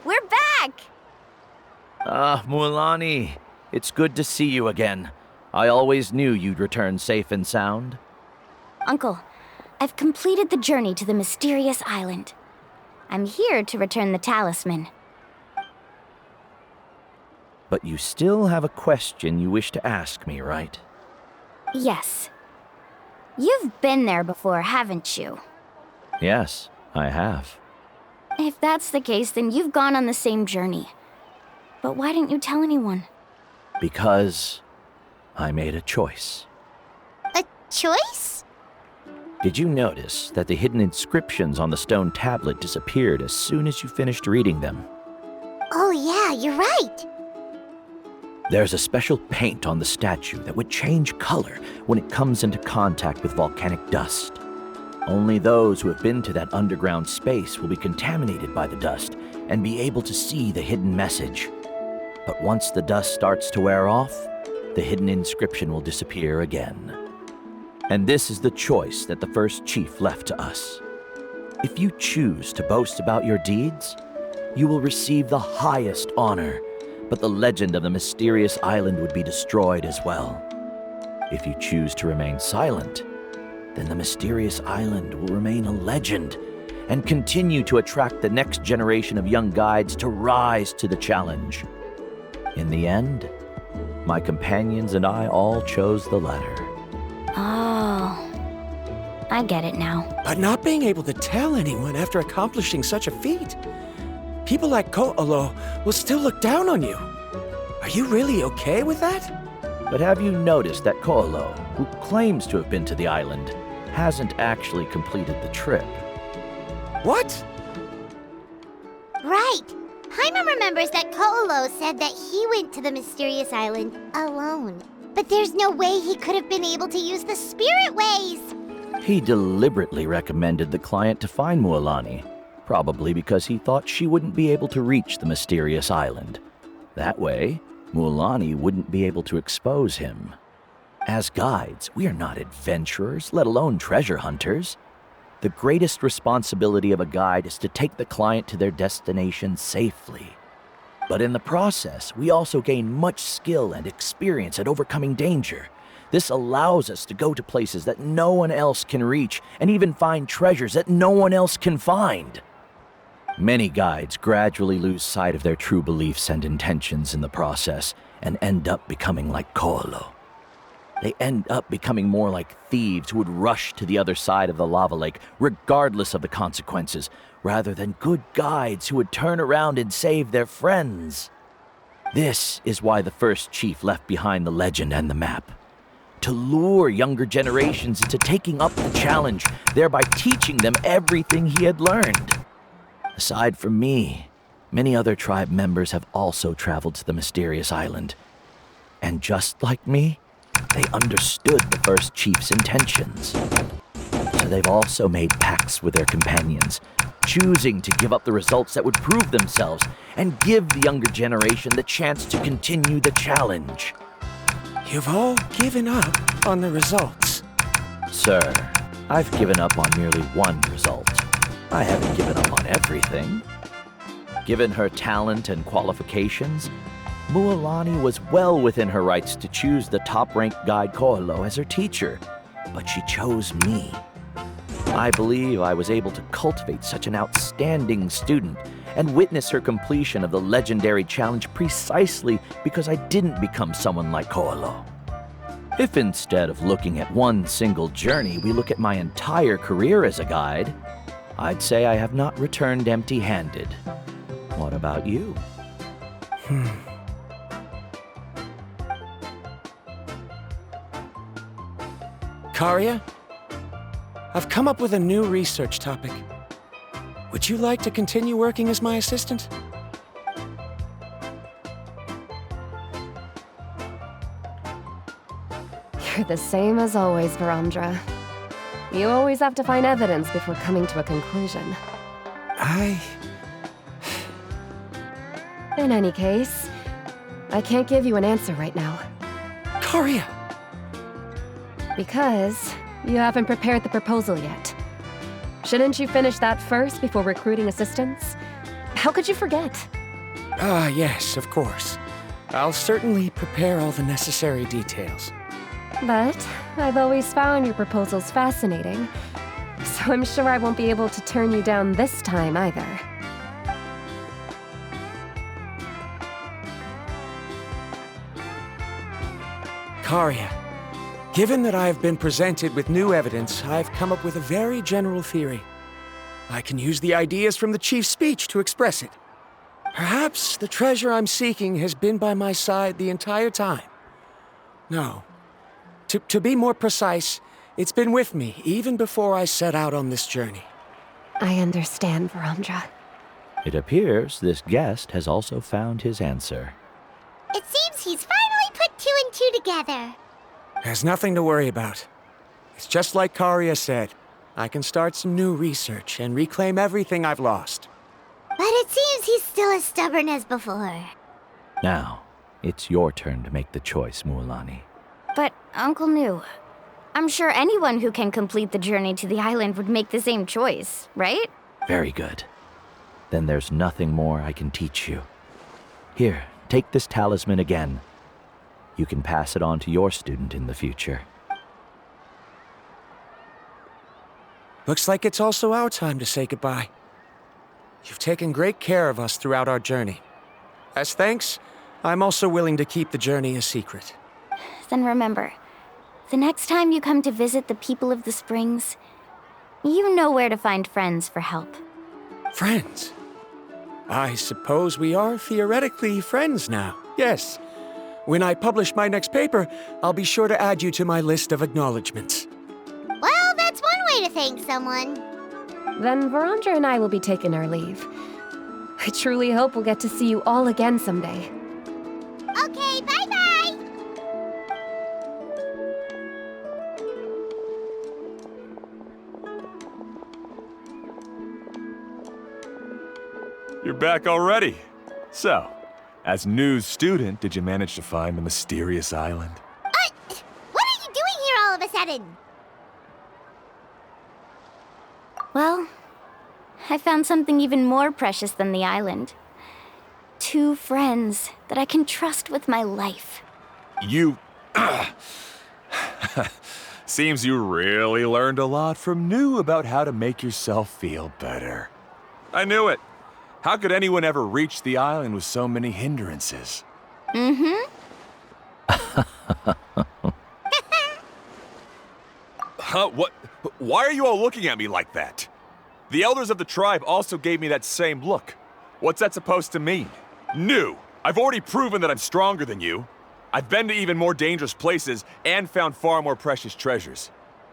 We're back! Ah, Mualani, it's good to see you again. I always knew you'd return safe and sound. Uncle, I've completed the journey to the mysterious island. I'm here to return the talisman. But you still have a question you wish to ask me, right? Yes. You've been there before, haven't you? Yes, I have. If that's the case, then you've gone on the same journey. But why didn't you tell anyone? Because I made a choice. A choice? Did you notice that the hidden inscriptions on the stone tablet disappeared as soon as you finished reading them? Oh yeah, you're right. There's a special paint on the statue that would change color when it comes into contact with volcanic dust. Only those who have been to that underground space will be contaminated by the dust and be able to see the hidden message. But once the dust starts to wear off, the hidden inscription will disappear again. And this is the choice that the first chief left to us. If you choose to boast about your deeds, you will receive the highest honor, but the legend of the mysterious island would be destroyed as well. If you choose to remain silent, then the mysterious island will remain a legend and continue to attract the next generation of young guides to rise to the challenge. In the end, my companions and I all chose the latter. Oh, I get it now. But not being able to tell anyone after accomplishing such a feat. People like Ko'olo will still look down on you. Are you really okay with that? But have you noticed that Ko'olo, who claims to have been to the island, hasn't actually completed the trip? What? Right. Paimon remembers that Ko'olo said that he went to the mysterious island alone. But there's no way he could have been able to use the spirit ways! He deliberately recommended the client to find Mualani, probably because he thought she wouldn't be able to reach the mysterious island. That way, Mualani wouldn't be able to expose him. As guides, we are not adventurers, let alone treasure hunters. The greatest responsibility of a guide is to take the client to their destination safely. But in the process, we also gain much skill and experience at overcoming danger. This allows us to go to places that no one else can reach and even find treasures that no one else can find. Many guides gradually lose sight of their true beliefs and intentions in the process and end up becoming like Ko'olo. They end up becoming more like thieves who would rush to the other side of the lava lake regardless of the consequences, rather than good guides who would turn around and save their friends. This is why the first chief left behind the legend and the map. To lure younger generations into taking up the challenge, thereby teaching them everything he had learned. Aside from me, many other tribe members have also traveled to the mysterious island. And just like me, they understood the first chief's intentions. So they've also made pacts with their companions, choosing to give up the results that would prove themselves and give the younger generation the chance to continue the challenge. You've all given up on the results. Sir, I've given up on merely one result. I haven't given up on everything. Given her talent and qualifications, Mualani was well within her rights to choose the top-ranked guide Ko'olo as her teacher, but she chose me. I believe I was able to cultivate such an outstanding student and witness her completion of the legendary challenge precisely because I didn't become someone like Ko'olo. If instead of looking at one single journey, we look at my entire career as a guide, I'd say I have not returned empty-handed. What about you? Karia, I've come up with a new research topic. Would you like to continue working as my assistant? You're the same as always, Varamdra. You always have to find evidence before coming to a conclusion. In any case, I can't give you an answer right now. Karia! Because you haven't prepared the proposal yet. Shouldn't you finish that first before recruiting assistants? How could you forget? Ah, yes, of course. I'll certainly prepare all the necessary details. But I've always found your proposals fascinating, so I'm sure I won't be able to turn you down this time either. Karia, given that I have been presented with new evidence, I've come up with a very general theory. I can use the ideas from the chief's speech to express it. Perhaps the treasure I'm seeking has been by my side the entire time. No. To be more precise, it's been with me even before I set out on this journey. I understand, Varamdra. It appears this guest has also found his answer. It seems he's finally put two and two together. There's nothing to worry about. It's just like Karia said. I can start some new research and reclaim everything I've lost. But it seems he's still as stubborn as before. Now, it's your turn to make the choice, Mualani. But, Uncle Nu, I'm sure anyone who can complete the journey to the island would make the same choice, right? Very good. Then there's nothing more I can teach you. Here, take this talisman again. You can pass it on to your student in the future. Looks like it's also our time to say goodbye. You've taken great care of us throughout our journey. As thanks, I'm also willing to keep the journey a secret. Then remember, the next time you come to visit the people of the Springs, you know where to find friends for help. Friends? I suppose we are theoretically friends now, yes. When I publish my next paper, I'll be sure to add you to my list of acknowledgements. Well, that's one way to thank someone. Then Verandra and I will be taking our leave. I truly hope we'll get to see you all again someday. Okay, bye-bye! You're back already. So, as news student, did you manage to find the mysterious island? What are you doing here all of a sudden? Well, I found something even more precious than the island. 2 friends that I can trust with my life. You... Seems you really learned a lot from New about how to make yourself feel better. I knew it. How could anyone ever reach the island with so many hindrances? Huh? What? Why are you all looking at me like that? The elders of the tribe also gave me that same look. What's that supposed to mean? New! I've already proven that I'm stronger than you. I've been to even more dangerous places and found far more precious treasures.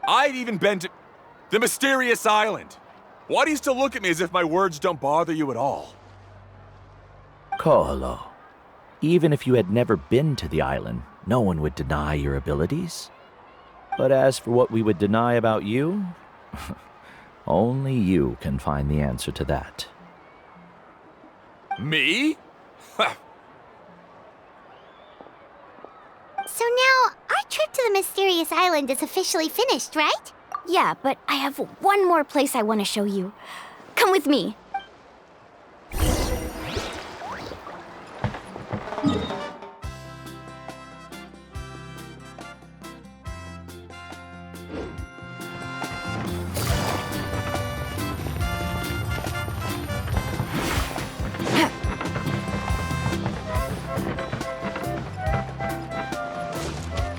I've even been to the mysterious island. Why do you still look at me as if my words don't bother you at all? Koholo, even if you had never been to the island, no one would deny your abilities. But as for what we would deny about you, only you can find the answer to that. Me? So now, our trip to the mysterious island is officially finished, right? Yeah, but I have one more place I want to show you. Come with me.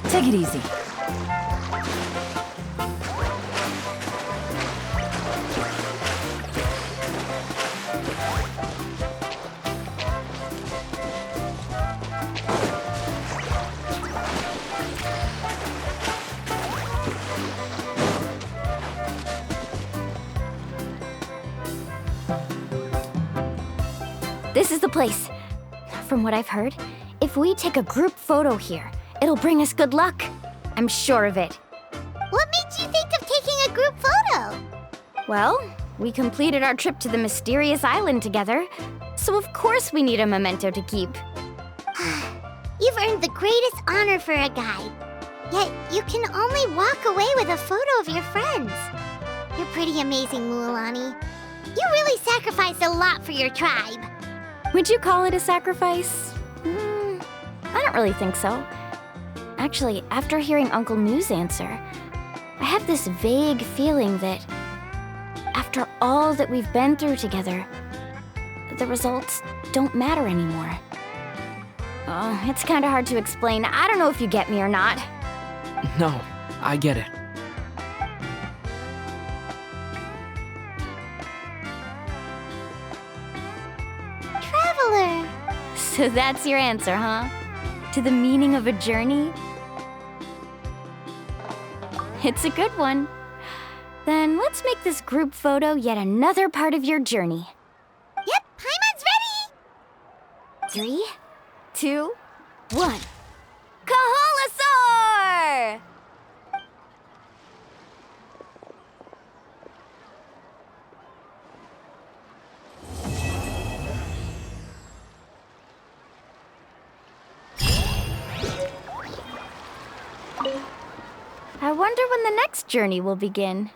Take it easy. This is the place. From what I've heard, if we take a group photo here, it'll bring us good luck. I'm sure of it. What made you think of taking a group photo? Well, we completed our trip to the mysterious island together, so of course we need a memento to keep. You've earned the greatest honor for a guide. Yet, you can only walk away with a photo of your friends. You're pretty amazing, Mualani. You really sacrificed a lot for your tribe. Would you call it a sacrifice? I don't really think so. Actually, after hearing Uncle New's answer, I have this vague feeling that after all that we've been through together, the results don't matter anymore. Oh, it's kind of hard to explain. I don't know if you get me or not. No, I get it. Traveler! So that's your answer, huh? To the meaning of a journey? It's a good one. Then let's make this group photo yet another part of your journey. Yep, Paimon's ready! 3, 2, 1. Kaholasaur! I wonder when the next journey will begin.